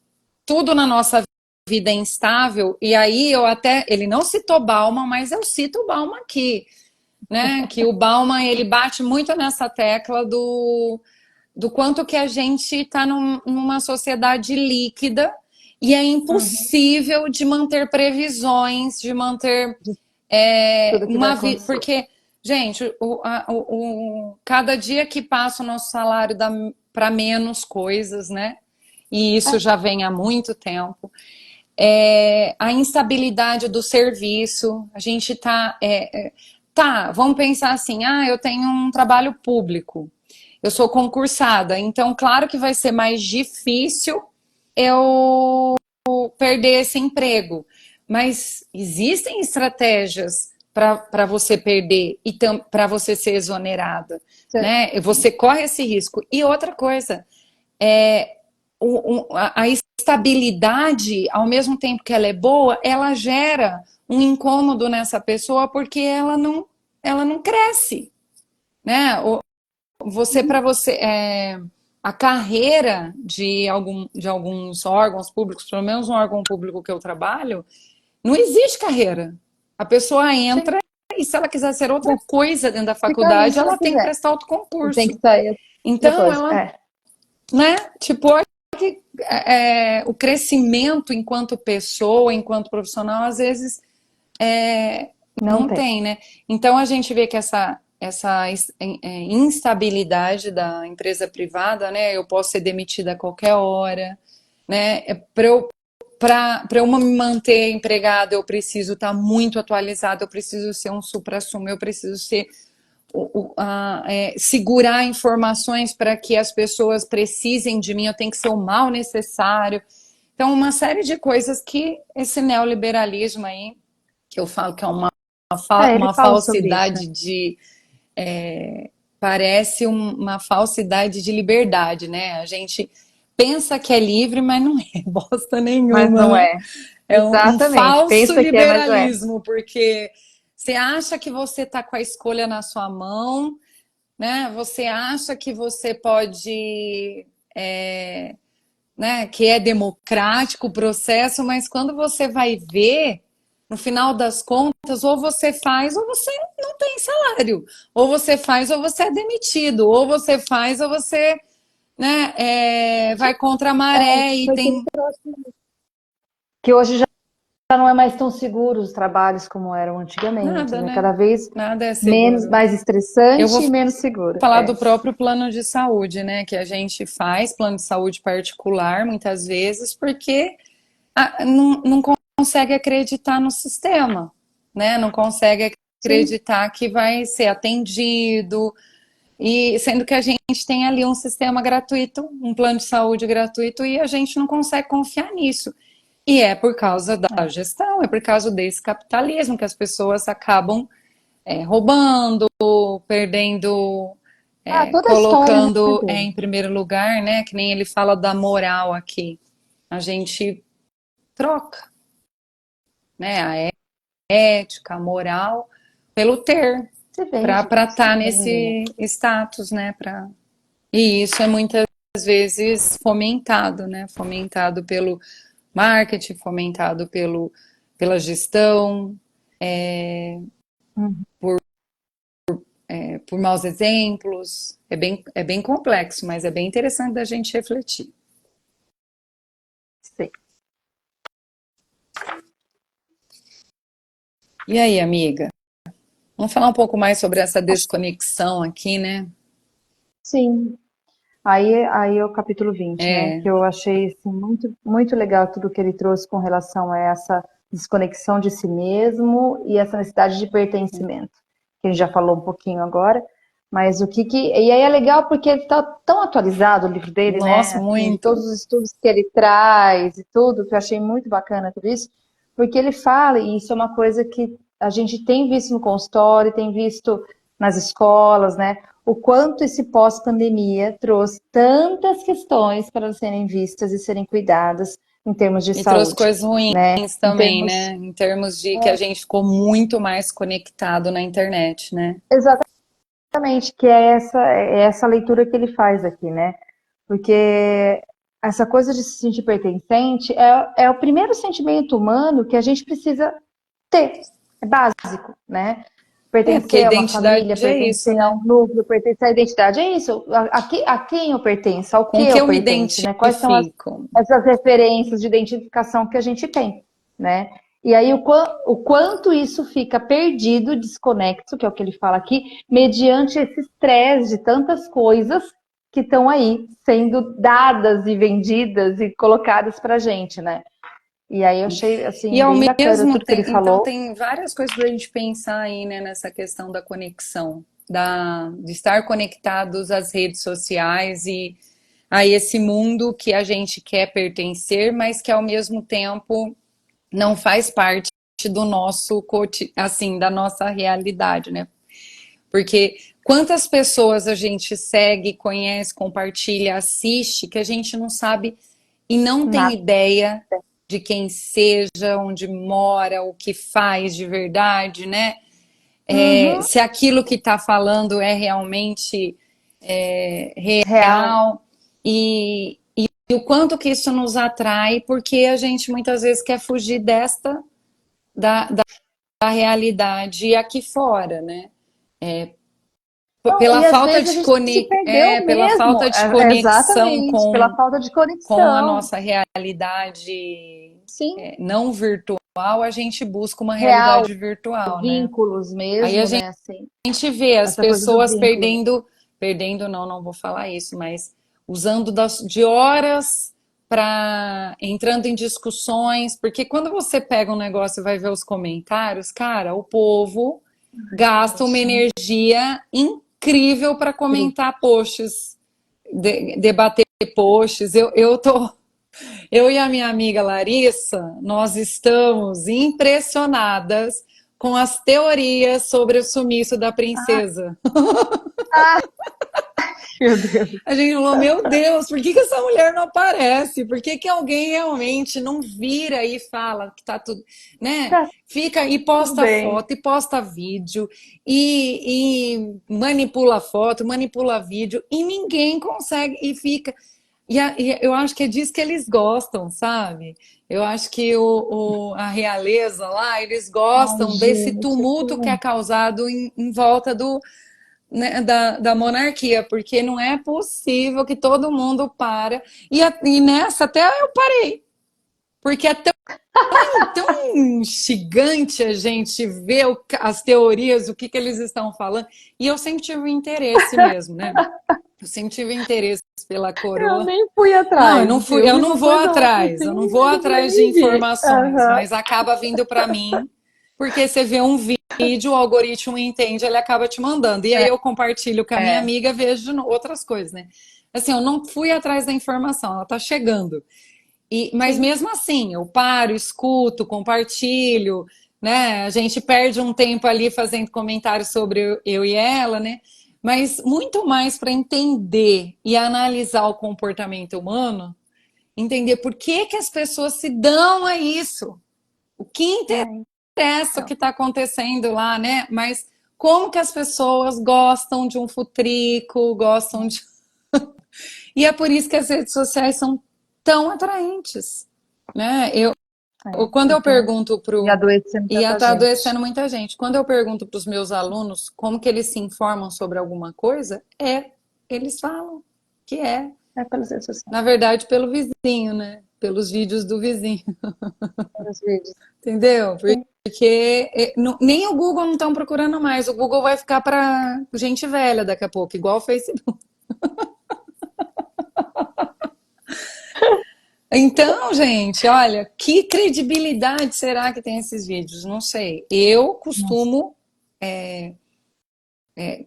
[SPEAKER 1] tudo na nossa vida é instável, e aí eu até, ele não citou Bauman, mas eu cito o Bauman aqui, né? Que o Bauman ele bate muito nessa tecla do quanto que a gente está numa sociedade líquida e é
[SPEAKER 2] Uhum.
[SPEAKER 1] impossível de manter previsões, de manter
[SPEAKER 2] De tudo que vai
[SPEAKER 1] uma vida.
[SPEAKER 2] acontecer.
[SPEAKER 1] Porque, gente, cada dia que passa o nosso salário dá para menos coisas, né? E isso
[SPEAKER 2] É.
[SPEAKER 1] já vem há muito tempo. A instabilidade do serviço, a gente tá, vamos pensar assim, eu tenho um trabalho público, eu sou concursada, então claro que vai ser mais difícil eu perder esse emprego, mas existem estratégias para você perder e para você ser exonerada,
[SPEAKER 2] Sim.
[SPEAKER 1] né? Você corre esse risco. E outra coisa, é, a estabilidade, ao mesmo tempo que ela é boa, ela gera um incômodo nessa pessoa porque ela não cresce, né? Você para você a carreira de alguns órgãos públicos, pelo menos um órgão público que eu trabalho, não existe carreira. A pessoa
[SPEAKER 2] Sim.
[SPEAKER 1] entra e se ela quiser ser outra
[SPEAKER 2] Mas
[SPEAKER 1] coisa dentro da
[SPEAKER 2] fica ali
[SPEAKER 1] faculdade,
[SPEAKER 2] se ela
[SPEAKER 1] ela tem que
[SPEAKER 2] quiser.
[SPEAKER 1] prestar outro
[SPEAKER 2] E tem que
[SPEAKER 1] concurso.
[SPEAKER 2] sair
[SPEAKER 1] Então,
[SPEAKER 2] depois.
[SPEAKER 1] ela,
[SPEAKER 2] É.
[SPEAKER 1] né? Tipo, o crescimento enquanto pessoa, enquanto profissional, às vezes
[SPEAKER 2] Não
[SPEAKER 1] não
[SPEAKER 2] tem.
[SPEAKER 1] tem, né? Então a gente vê que essa instabilidade da empresa privada, né? Eu posso ser demitida a qualquer hora, né? Para eu me manter empregado, eu preciso estar muito atualizado, eu preciso ser um supra-sumo, eu preciso ser segurar informações para que as pessoas precisem de mim, eu tenho que ser o mal necessário. Então, uma série de coisas que esse neoliberalismo aí, que eu falo que é
[SPEAKER 2] É, ele
[SPEAKER 1] uma
[SPEAKER 2] fala sobre isso, né?
[SPEAKER 1] falsidade parece uma falsidade de liberdade, né? A gente pensa que é livre, mas não é bosta
[SPEAKER 2] Mas
[SPEAKER 1] nenhuma,
[SPEAKER 2] não
[SPEAKER 1] né?
[SPEAKER 2] é.
[SPEAKER 1] É um
[SPEAKER 2] Exatamente.
[SPEAKER 1] falso
[SPEAKER 2] Pensa que é, mas não é.
[SPEAKER 1] liberalismo, porque você acha que você está com a escolha na sua mão, né? Você acha que você pode, né? Que é democrático o processo, mas quando você vai ver, no final das contas, ou você faz ou você não tem salário, ou você faz ou você é demitido, ou você faz ou você, né? Vai contra a
[SPEAKER 2] É,
[SPEAKER 1] maré e
[SPEAKER 2] foi que ele
[SPEAKER 1] tem
[SPEAKER 2] trouxe. Que hoje já não é mais tão seguro os trabalhos como eram antigamente,
[SPEAKER 1] nada,
[SPEAKER 2] né?
[SPEAKER 1] né?
[SPEAKER 2] Cada vez
[SPEAKER 1] Nada é
[SPEAKER 2] menos,
[SPEAKER 1] seguro.
[SPEAKER 2] mais
[SPEAKER 1] Eu
[SPEAKER 2] estressante
[SPEAKER 1] vou
[SPEAKER 2] e menos seguro.
[SPEAKER 1] falar do
[SPEAKER 2] É.
[SPEAKER 1] próprio plano de saúde, né? Que a gente faz plano de saúde particular muitas vezes porque não consegue acreditar no sistema, né? Não consegue
[SPEAKER 2] Sim.
[SPEAKER 1] acreditar que vai ser atendido, e sendo que a gente tem ali um sistema gratuito, um plano de saúde gratuito, e a gente não consegue confiar nisso. E é por causa da
[SPEAKER 2] É.
[SPEAKER 1] gestão, é por causa desse capitalismo que as pessoas acabam roubando, perdendo,
[SPEAKER 2] Ah, toda a história, né,
[SPEAKER 1] colocando
[SPEAKER 2] Pedro?
[SPEAKER 1] em primeiro lugar, né? Que nem ele fala da moral aqui. A gente troca, né? A ética, a moral, pelo ter,
[SPEAKER 2] Se
[SPEAKER 1] para
[SPEAKER 2] vende. Se
[SPEAKER 1] estar
[SPEAKER 2] vende, né?
[SPEAKER 1] nesse status, né? E isso é muitas vezes fomentado, né? Fomentado pelo marketing, fomentado pela gestão,
[SPEAKER 2] Uhum.
[SPEAKER 1] por maus exemplos. É bem complexo, mas é bem interessante da gente refletir.
[SPEAKER 2] Sim.
[SPEAKER 1] E aí, amiga? Vamos falar um pouco mais sobre essa desconexão aqui, né?
[SPEAKER 2] Sim. Aí é o capítulo 20, né?
[SPEAKER 1] É,
[SPEAKER 2] Que eu achei assim, muito, muito legal tudo que ele trouxe com relação a essa desconexão de si mesmo e essa necessidade de pertencimento, que a gente já falou um pouquinho agora. Mas o que que. E aí é legal porque ele está tão atualizado, o livro dele, né?
[SPEAKER 1] nossa,
[SPEAKER 2] Assim, de
[SPEAKER 1] muito.
[SPEAKER 2] todos os estudos que ele traz e tudo, que eu achei muito bacana tudo isso, porque ele fala, e isso é uma coisa que a gente tem visto no consultório, tem visto nas escolas, né? O quanto esse pós-pandemia trouxe tantas questões para serem vistas e serem cuidadas em termos de
[SPEAKER 1] E trouxe
[SPEAKER 2] saúde,
[SPEAKER 1] coisas ruins
[SPEAKER 2] né? Em
[SPEAKER 1] também,
[SPEAKER 2] termos.
[SPEAKER 1] né? Em termos de que a gente ficou muito mais conectado na internet, né?
[SPEAKER 2] Exatamente, que é essa leitura que ele faz aqui, né? Porque essa coisa de se sentir pertencente é o primeiro sentimento humano que a gente precisa ter. É básico, né?
[SPEAKER 1] É, porque
[SPEAKER 2] Pertencer a uma
[SPEAKER 1] identidade
[SPEAKER 2] família,
[SPEAKER 1] é isso,
[SPEAKER 2] pertencer a
[SPEAKER 1] né?
[SPEAKER 2] um núcleo, pertencer à identidade. É isso. A quem eu pertenço? Ao que
[SPEAKER 1] Com que
[SPEAKER 2] eu
[SPEAKER 1] eu me
[SPEAKER 2] pertenço, né? Quais são
[SPEAKER 1] identifico?
[SPEAKER 2] essas referências de identificação que a gente tem, né? E aí o quanto isso fica perdido, desconexo, que é o que ele fala aqui, mediante esse estresse de tantas coisas que estão aí sendo dadas e vendidas e colocadas pra gente, né? E aí eu achei,
[SPEAKER 1] E
[SPEAKER 2] assim,
[SPEAKER 1] ao
[SPEAKER 2] bem bacana
[SPEAKER 1] mesmo
[SPEAKER 2] tudo que ele
[SPEAKER 1] tempo, então
[SPEAKER 2] falou.
[SPEAKER 1] tem várias coisas para a gente pensar aí, né, nessa questão da conexão, de estar conectados às redes sociais e a esse mundo que a gente quer pertencer, mas que ao mesmo tempo não faz parte do nosso, assim, da nossa realidade, né? Porque quantas pessoas a gente segue, conhece, compartilha, assiste, que a gente não sabe e não tem
[SPEAKER 2] Nada.
[SPEAKER 1] ideia de quem seja, onde mora, o que faz de verdade, né?
[SPEAKER 2] Uhum.
[SPEAKER 1] Se aquilo que está falando é realmente
[SPEAKER 2] Real.
[SPEAKER 1] real e o quanto que isso nos atrai, porque a gente muitas vezes quer fugir da realidade aqui fora, né?
[SPEAKER 2] Não, e
[SPEAKER 1] Pela
[SPEAKER 2] às
[SPEAKER 1] falta
[SPEAKER 2] vezes a
[SPEAKER 1] de,
[SPEAKER 2] gente se perdeu
[SPEAKER 1] pela
[SPEAKER 2] mesmo.
[SPEAKER 1] falta de conexão
[SPEAKER 2] Exatamente, pela falta de
[SPEAKER 1] com a
[SPEAKER 2] conexão.
[SPEAKER 1] nossa realidade
[SPEAKER 2] Sim,
[SPEAKER 1] não virtual, a gente busca uma
[SPEAKER 2] real,
[SPEAKER 1] realidade virtual, né?
[SPEAKER 2] vínculos
[SPEAKER 1] Aí a
[SPEAKER 2] mesmo, né? Assim,
[SPEAKER 1] gente vê as
[SPEAKER 2] essa coisa do
[SPEAKER 1] pessoas
[SPEAKER 2] vínculo, né?
[SPEAKER 1] perdendo não, não vou falar isso, mas usando de horas para entrando em discussões, porque quando você pega um negócio e vai ver os comentários, cara, o povo gasta uma
[SPEAKER 2] Gente, muito
[SPEAKER 1] energia incrível para
[SPEAKER 2] incrível.
[SPEAKER 1] comentar posts, debater posts. Eu e a minha amiga Larissa, nós estamos impressionadas com as teorias sobre o sumiço da princesa.
[SPEAKER 2] Ah, meu Deus.
[SPEAKER 1] A gente falou, meu Deus, por que essa mulher não aparece? Por que alguém realmente não vira e fala que tá tudo, né?
[SPEAKER 2] Tá
[SPEAKER 1] Fica e
[SPEAKER 2] tudo
[SPEAKER 1] posta
[SPEAKER 2] bem.
[SPEAKER 1] foto, e posta vídeo, e manipula foto, manipula vídeo, e ninguém consegue, e fica. E eu acho que é disso que eles gostam, sabe? Eu acho que a realeza lá, eles
[SPEAKER 2] Ai,
[SPEAKER 1] gostam desse
[SPEAKER 2] gente,
[SPEAKER 1] tumulto que é causado em volta né, da monarquia, porque não é possível que todo mundo para. E nessa até eu parei, porque é tão instigante a gente ver as teorias, o que eles estão falando. E eu sempre tive um interesse mesmo, né? Eu sempre tive interesse pela
[SPEAKER 2] eu
[SPEAKER 1] coroa.
[SPEAKER 2] nem fui
[SPEAKER 1] Não,
[SPEAKER 2] atrás. Assim, eu
[SPEAKER 1] eu
[SPEAKER 2] vi
[SPEAKER 1] não
[SPEAKER 2] uma
[SPEAKER 1] vou
[SPEAKER 2] coisa ou outra
[SPEAKER 1] atrás,
[SPEAKER 2] assim,
[SPEAKER 1] eu não vou
[SPEAKER 2] mas eu
[SPEAKER 1] atrás de
[SPEAKER 2] nem vi.
[SPEAKER 1] informações,
[SPEAKER 2] Aham.
[SPEAKER 1] mas acaba vindo para mim, porque você vê um vídeo, o algoritmo entende, ele acaba te mandando. E aí eu compartilho com a minha
[SPEAKER 2] É,
[SPEAKER 1] amiga, vejo outras coisas, né? Assim, eu não fui atrás da informação, ela tá chegando. Mas
[SPEAKER 2] sim.
[SPEAKER 1] mesmo assim, eu paro, escuto, compartilho, né? A gente perde um tempo ali fazendo comentários sobre eu e ela, né? Mas muito mais para entender e analisar o comportamento humano, entender por que que as pessoas se dão a isso, o que
[SPEAKER 2] É,
[SPEAKER 1] interessa o
[SPEAKER 2] então.
[SPEAKER 1] que está acontecendo lá, né? Mas como que as pessoas gostam de um futrico, gostam de. E é por isso que as redes sociais são tão atraentes, né? Quando
[SPEAKER 2] E
[SPEAKER 1] eu
[SPEAKER 2] tão
[SPEAKER 1] pergunto
[SPEAKER 2] e
[SPEAKER 1] pro.
[SPEAKER 2] adoecendo
[SPEAKER 1] E
[SPEAKER 2] tanta
[SPEAKER 1] está
[SPEAKER 2] gente.
[SPEAKER 1] adoecendo muita gente. Quando eu pergunto para os meus alunos como que eles se informam sobre alguma coisa, eles falam que
[SPEAKER 2] É pelas redes sociais,
[SPEAKER 1] na verdade, pelo vizinho, né? Pelos vídeos do vizinho,
[SPEAKER 2] pelos vídeos.
[SPEAKER 1] entendeu?
[SPEAKER 2] Sim.
[SPEAKER 1] Porque nem o Google não estão procurando mais. O Google vai ficar para gente velha daqui a pouco, igual o Facebook. Então, gente, olha, que credibilidade será que tem esses vídeos? Não sei. Eu
[SPEAKER 2] Nossa,
[SPEAKER 1] costumo,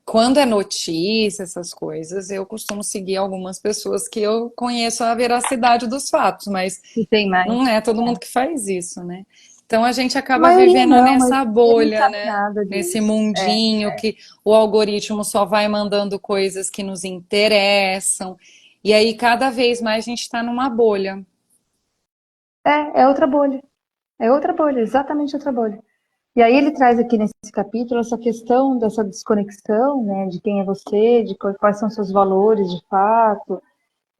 [SPEAKER 1] quando é notícia, essas coisas, eu costumo seguir algumas pessoas que eu conheço a veracidade dos fatos, mas
[SPEAKER 2] e tem mais.
[SPEAKER 1] não é todo
[SPEAKER 2] É.
[SPEAKER 1] mundo que faz isso, né? Então a gente
[SPEAKER 2] A
[SPEAKER 1] acaba
[SPEAKER 2] maioria
[SPEAKER 1] vivendo
[SPEAKER 2] não, a
[SPEAKER 1] nessa
[SPEAKER 2] maioria não
[SPEAKER 1] bolha,
[SPEAKER 2] sabe
[SPEAKER 1] né?
[SPEAKER 2] nada
[SPEAKER 1] Nesse
[SPEAKER 2] disso. É.
[SPEAKER 1] mundinho que o algoritmo só vai mandando coisas que nos interessam. E aí cada vez mais a gente está numa bolha.
[SPEAKER 2] É outra bolha. É outra bolha, exatamente outra bolha. E aí ele traz aqui nesse capítulo essa questão dessa desconexão, né, de quem é você, de quais são seus valores de fato,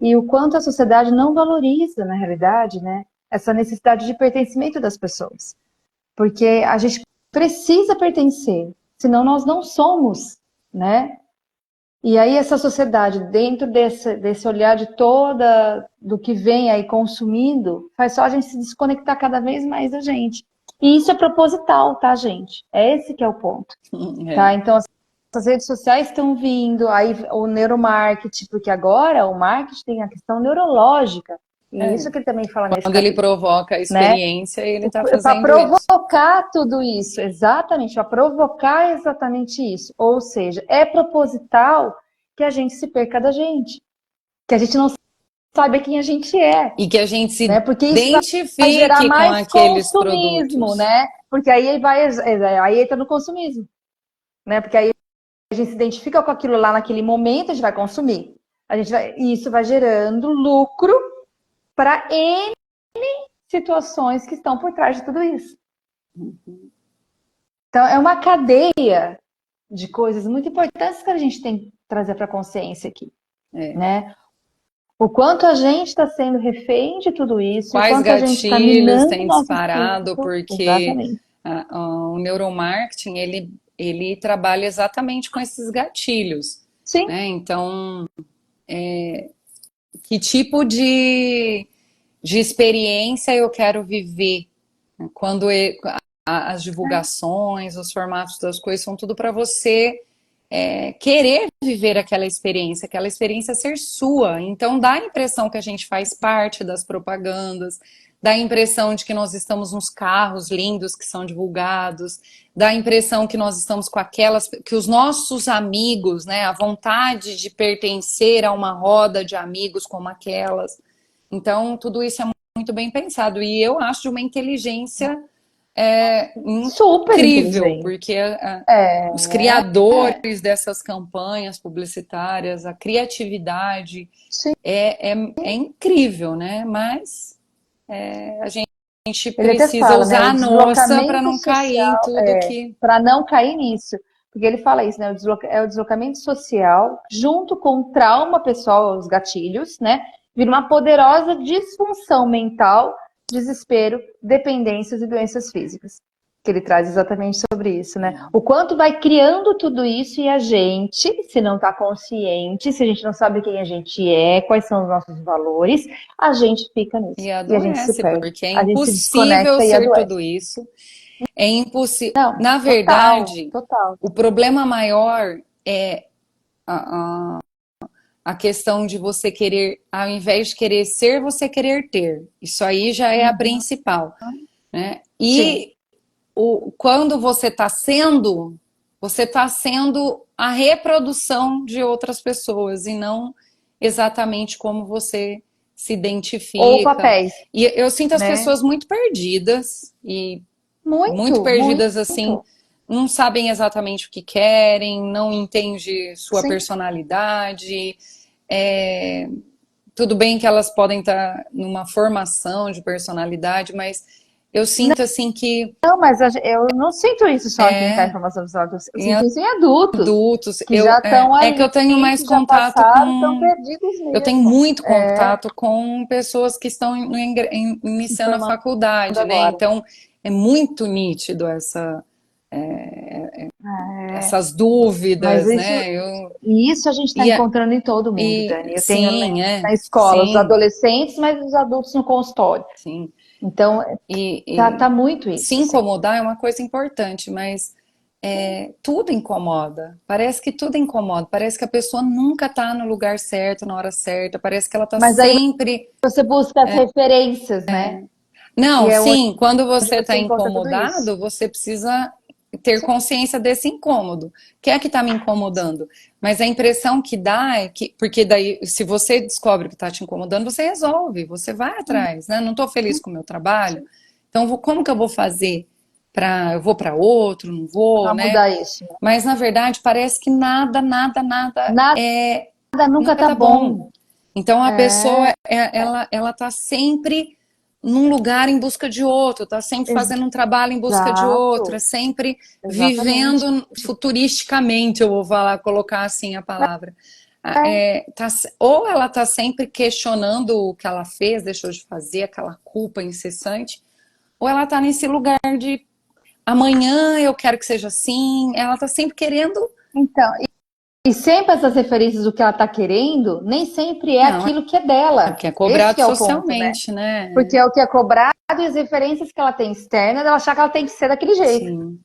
[SPEAKER 2] e o quanto a sociedade não valoriza, na realidade, né, essa necessidade de pertencimento das pessoas. Porque a gente precisa pertencer, senão nós não somos, né? E aí essa sociedade, dentro desse olhar de toda do que vem aí consumindo, faz só a gente se desconectar cada vez mais da gente. E isso é proposital, tá, gente? É esse que é o ponto,
[SPEAKER 1] É.
[SPEAKER 2] tá? Então as redes sociais estão vindo, aí o neuromarketing, porque agora o marketing tem a questão neurológica. E isso
[SPEAKER 1] É.
[SPEAKER 2] que ele também fala nesse
[SPEAKER 1] Quando ele
[SPEAKER 2] capítulo,
[SPEAKER 1] provoca a
[SPEAKER 2] né?
[SPEAKER 1] experiência, ele está
[SPEAKER 2] Para
[SPEAKER 1] fazendo isso.
[SPEAKER 2] provocar tudo isso, exatamente, para provocar exatamente isso. Ou seja, é proposital que a gente se perca da gente, que a gente não saiba quem a gente é,
[SPEAKER 1] E que a gente
[SPEAKER 2] né?
[SPEAKER 1] se
[SPEAKER 2] Porque isso vai gerar
[SPEAKER 1] identifique com
[SPEAKER 2] mais
[SPEAKER 1] aqueles
[SPEAKER 2] consumismo,
[SPEAKER 1] produtos.
[SPEAKER 2] né? Porque aí entra no consumismo, né? Porque aí a gente se identifica com aquilo lá naquele momento, a gente vai consumir. E isso vai gerando lucro para N situações que estão por trás de tudo isso. Então, é uma cadeia de coisas muito importantes que a gente tem que trazer para a consciência aqui,
[SPEAKER 1] É.
[SPEAKER 2] né? O quanto a gente está sendo refém de tudo isso, e o
[SPEAKER 1] Quais
[SPEAKER 2] quanto a gente está
[SPEAKER 1] gatilhos
[SPEAKER 2] minando o
[SPEAKER 1] têm
[SPEAKER 2] nosso
[SPEAKER 1] disparado?
[SPEAKER 2] espírito.
[SPEAKER 1] Porque
[SPEAKER 2] Exatamente.
[SPEAKER 1] o neuromarketing, ele trabalha exatamente com esses gatilhos,
[SPEAKER 2] Sim,
[SPEAKER 1] né? Então, que tipo de experiência eu quero viver? Quando as divulgações, os formatos das coisas são tudo para você querer viver aquela experiência ser sua. Então dá a impressão que a gente faz parte das propagandas, dá a impressão de que nós estamos nos carros lindos que são divulgados, dá a impressão que nós estamos com aquelas, que os nossos amigos, né, a vontade de pertencer a uma roda de amigos como aquelas. Então tudo isso é muito bem pensado e eu acho de uma inteligência
[SPEAKER 2] super
[SPEAKER 1] incrível,
[SPEAKER 2] inteligente.
[SPEAKER 1] porque
[SPEAKER 2] É,
[SPEAKER 1] os criadores dessas campanhas publicitárias, a criatividade
[SPEAKER 2] sim.
[SPEAKER 1] é incrível, né? Mas a gente
[SPEAKER 2] Ele até
[SPEAKER 1] precisa
[SPEAKER 2] fala, né?
[SPEAKER 1] usar
[SPEAKER 2] O
[SPEAKER 1] a noça para
[SPEAKER 2] deslocamento
[SPEAKER 1] não cair em
[SPEAKER 2] social,
[SPEAKER 1] tudo que.
[SPEAKER 2] para não cair nisso. Porque ele fala isso, né? É o deslocamento social, junto com o trauma pessoal, os gatilhos, né? Vira uma poderosa disfunção mental, desespero, dependências e doenças físicas. Que ele traz exatamente sobre isso, né? O quanto vai criando tudo isso e a gente, se não está consciente, se a gente não sabe quem a gente é, quais são os nossos valores, a gente fica nisso.
[SPEAKER 1] E
[SPEAKER 2] E a gente se
[SPEAKER 1] adoece,
[SPEAKER 2] perde.
[SPEAKER 1] porque é
[SPEAKER 2] A gente se
[SPEAKER 1] impossível
[SPEAKER 2] desconecta e
[SPEAKER 1] ser
[SPEAKER 2] adoece.
[SPEAKER 1] tudo isso. É impossível.
[SPEAKER 2] Não,
[SPEAKER 1] Na
[SPEAKER 2] total,
[SPEAKER 1] verdade,
[SPEAKER 2] total.
[SPEAKER 1] o problema maior é a, a questão de você querer, ao invés de querer ser, você querer ter. Isso aí já é a
[SPEAKER 2] Uhum.
[SPEAKER 1] principal, né?
[SPEAKER 2] Sim,
[SPEAKER 1] E quando você está sendo a reprodução de outras pessoas e não exatamente como você se
[SPEAKER 2] ou
[SPEAKER 1] identifica.
[SPEAKER 2] papéis,
[SPEAKER 1] E eu sinto as
[SPEAKER 2] né?
[SPEAKER 1] pessoas muito perdidas e muito
[SPEAKER 2] Muito,
[SPEAKER 1] perdidas assim,
[SPEAKER 2] muito.
[SPEAKER 1] não sabem exatamente o que querem, não entende sua
[SPEAKER 2] Sim.
[SPEAKER 1] personalidade. É, tudo bem que elas podem estar numa formação de personalidade, mas eu sinto assim que
[SPEAKER 2] Não, mas eu não sinto isso só em quem está em formação visual, eu
[SPEAKER 1] em
[SPEAKER 2] sinto isso em adultos
[SPEAKER 1] adultos,
[SPEAKER 2] que já estão
[SPEAKER 1] é que eu
[SPEAKER 2] ali,
[SPEAKER 1] tenho mais
[SPEAKER 2] que já
[SPEAKER 1] contato
[SPEAKER 2] passaram, estão
[SPEAKER 1] com,
[SPEAKER 2] perdidos
[SPEAKER 1] eu tenho
[SPEAKER 2] mesmo.
[SPEAKER 1] muito contato com pessoas que estão iniciando a
[SPEAKER 2] Informando
[SPEAKER 1] faculdade, né?
[SPEAKER 2] agora.
[SPEAKER 1] Então é muito nítido
[SPEAKER 2] É,
[SPEAKER 1] essas
[SPEAKER 2] mas
[SPEAKER 1] dúvidas, né?
[SPEAKER 2] isso a gente está
[SPEAKER 1] E, a-
[SPEAKER 2] encontrando em todo mundo,
[SPEAKER 1] e
[SPEAKER 2] Dani. Eu tenho
[SPEAKER 1] sim,
[SPEAKER 2] na escola os
[SPEAKER 1] sim,
[SPEAKER 2] adolescentes, mas os adultos no consultório.
[SPEAKER 1] sim.
[SPEAKER 2] Então,
[SPEAKER 1] E,
[SPEAKER 2] tá
[SPEAKER 1] e
[SPEAKER 2] muito isso,
[SPEAKER 1] se
[SPEAKER 2] assim.
[SPEAKER 1] incomodar é uma coisa importante, mas tudo incomoda. Parece que tudo incomoda. Parece que a pessoa nunca está no lugar certo, na hora certa. Parece que ela está
[SPEAKER 2] Mas aí
[SPEAKER 1] sempre.
[SPEAKER 2] você busca as referências, né? Que
[SPEAKER 1] Não,
[SPEAKER 2] é onde
[SPEAKER 1] sim, quando você está
[SPEAKER 2] você encontra tudo isso.
[SPEAKER 1] incomodado, você precisa ter consciência desse incômodo. O que é que está me incomodando? Mas a impressão que dá é que, porque daí, se você descobre o que está te incomodando, você resolve, você vai atrás, né? Não estou feliz com o meu trabalho, então como que eu vou fazer eu vou para outro, não vou,
[SPEAKER 2] Para
[SPEAKER 1] né?
[SPEAKER 2] mudar isso.
[SPEAKER 1] Mas na verdade parece que nada
[SPEAKER 2] Nada nunca
[SPEAKER 1] nunca
[SPEAKER 2] tá
[SPEAKER 1] tá bom.
[SPEAKER 2] bom.
[SPEAKER 1] Então a pessoa,
[SPEAKER 2] É,
[SPEAKER 1] ela tá sempre num lugar em busca de outro, tá sempre fazendo um trabalho em busca de outro, é
[SPEAKER 2] exato,
[SPEAKER 1] sempre
[SPEAKER 2] exatamente.
[SPEAKER 1] vivendo futuristicamente, eu vou falar, colocar assim a palavra. Ou ela tá sempre questionando o que ela fez, deixou de fazer, aquela culpa incessante, ou ela tá nesse lugar de amanhã eu quero que seja assim, ela tá sempre querendo.
[SPEAKER 2] Então, e sempre essas referências do que ela está querendo, nem sempre é
[SPEAKER 1] Não,
[SPEAKER 2] aquilo que é
[SPEAKER 1] é o
[SPEAKER 2] dela.
[SPEAKER 1] que é
[SPEAKER 2] Esse
[SPEAKER 1] cobrado
[SPEAKER 2] que é o ponto, né?
[SPEAKER 1] socialmente, né?
[SPEAKER 2] Porque é o que é cobrado e as referências que ela tem externas, ela achar que ela tem que ser daquele jeito.
[SPEAKER 1] Sim.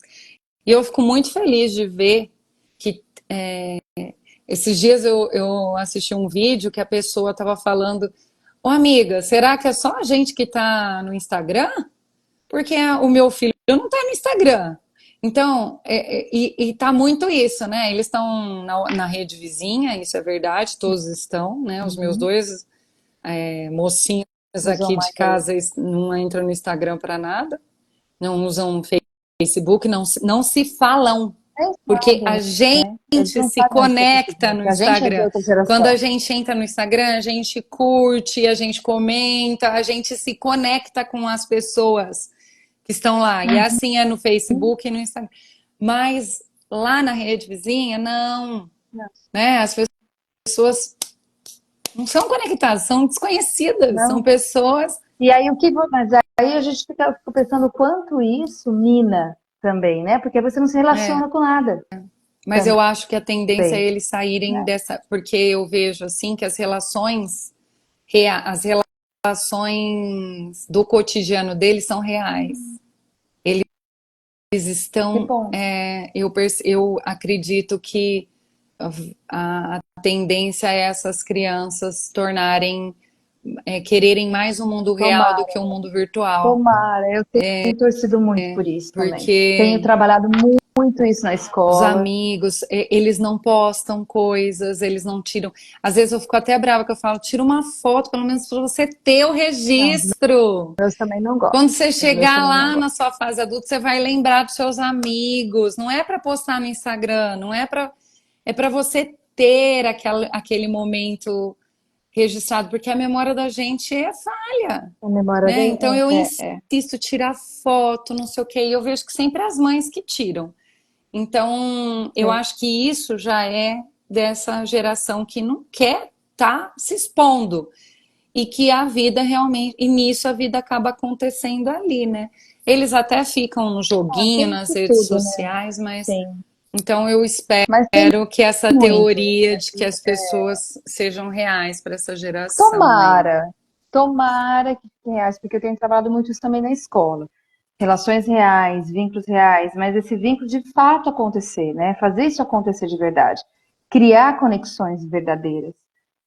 [SPEAKER 1] E eu fico muito feliz de ver que esses dias eu assisti um vídeo que a pessoa estava falando: Ô amiga, será que é só a gente que está no Instagram? Porque o meu filho não está no Instagram. Então, e tá muito isso, né? Eles estão na rede vizinha, isso é verdade, todos estão, né? Os meus
[SPEAKER 2] Uhum.
[SPEAKER 1] dois mocinhos
[SPEAKER 2] Usam
[SPEAKER 1] aqui de
[SPEAKER 2] mais aí.
[SPEAKER 1] casa não entram no Instagram para nada, não usam Facebook, não se falam.
[SPEAKER 2] Eles
[SPEAKER 1] Porque
[SPEAKER 2] sabem,
[SPEAKER 1] a
[SPEAKER 2] né? Eles
[SPEAKER 1] gente
[SPEAKER 2] não
[SPEAKER 1] se
[SPEAKER 2] sabem onde está o
[SPEAKER 1] conecta no
[SPEAKER 2] Facebook. A gente é de
[SPEAKER 1] Instagram.
[SPEAKER 2] outra
[SPEAKER 1] Quando a
[SPEAKER 2] geração.
[SPEAKER 1] gente entra no Instagram, a gente curte, a gente comenta, a gente se conecta com as pessoas que estão lá. E assim é no Facebook e no Instagram. Mas lá na rede vizinha, não.
[SPEAKER 2] Não.
[SPEAKER 1] Né? As pessoas não são conectadas, são desconhecidas, são
[SPEAKER 2] Não.
[SPEAKER 1] pessoas.
[SPEAKER 2] E aí mas aí a gente fica pensando o quanto isso mina também, né? Porque você não se
[SPEAKER 1] É,
[SPEAKER 2] relaciona com nada
[SPEAKER 1] mas eu
[SPEAKER 2] também,
[SPEAKER 1] acho que a tendência é eles saírem
[SPEAKER 2] né?
[SPEAKER 1] dessa, porque eu vejo assim que as relações do cotidiano deles são reais. Eles
[SPEAKER 2] Que
[SPEAKER 1] estão,
[SPEAKER 2] bom.
[SPEAKER 1] eu acredito que a tendência é essas crianças tornarem, quererem mais o mundo real do
[SPEAKER 2] Tomara,
[SPEAKER 1] que o mundo virtual,
[SPEAKER 2] tomara. Eu tenho torcido muito por isso também. Tenho
[SPEAKER 1] porque
[SPEAKER 2] trabalhado muito isso na
[SPEAKER 1] os
[SPEAKER 2] escola.
[SPEAKER 1] amigos, eles não postam coisas, eles não tiram. Às vezes eu fico até brava que eu falo, tira uma foto, pelo menos para você ter o
[SPEAKER 2] Não, os
[SPEAKER 1] registro.
[SPEAKER 2] meus também não
[SPEAKER 1] Quando
[SPEAKER 2] gostam.
[SPEAKER 1] você
[SPEAKER 2] Os meus
[SPEAKER 1] chegar
[SPEAKER 2] também não
[SPEAKER 1] lá na
[SPEAKER 2] gostam.
[SPEAKER 1] sua fase adulta, você vai lembrar dos seus amigos. Não é para postar no Instagram, não é para é para você ter aquele momento registrado, porque a memória da gente é falha,
[SPEAKER 2] A memória
[SPEAKER 1] né?
[SPEAKER 2] dele
[SPEAKER 1] Então eu
[SPEAKER 2] é.
[SPEAKER 1] insisto, tirar foto, não sei o quê, e eu vejo que sempre é as mães que tiram. Então, eu
[SPEAKER 2] É.
[SPEAKER 1] acho que isso já é dessa geração que não quer estar se expondo e que a vida realmente, e nisso a vida acaba acontecendo ali, né? Eles até ficam no
[SPEAKER 2] Ah,
[SPEAKER 1] joguinho,
[SPEAKER 2] tem
[SPEAKER 1] nas
[SPEAKER 2] de
[SPEAKER 1] redes
[SPEAKER 2] tudo, né?
[SPEAKER 1] sociais, mas
[SPEAKER 2] Tem.
[SPEAKER 1] então eu espero
[SPEAKER 2] Mas tem
[SPEAKER 1] que essa
[SPEAKER 2] muito.
[SPEAKER 1] teoria de que as pessoas sejam reais para essa geração aí.
[SPEAKER 2] Tomara, tomara que reais, porque eu tenho trabalhado muito isso também na escola. Relações reais, vínculos reais, mas esse vínculo de fato acontecer, né? Fazer isso acontecer de verdade. Criar conexões verdadeiras,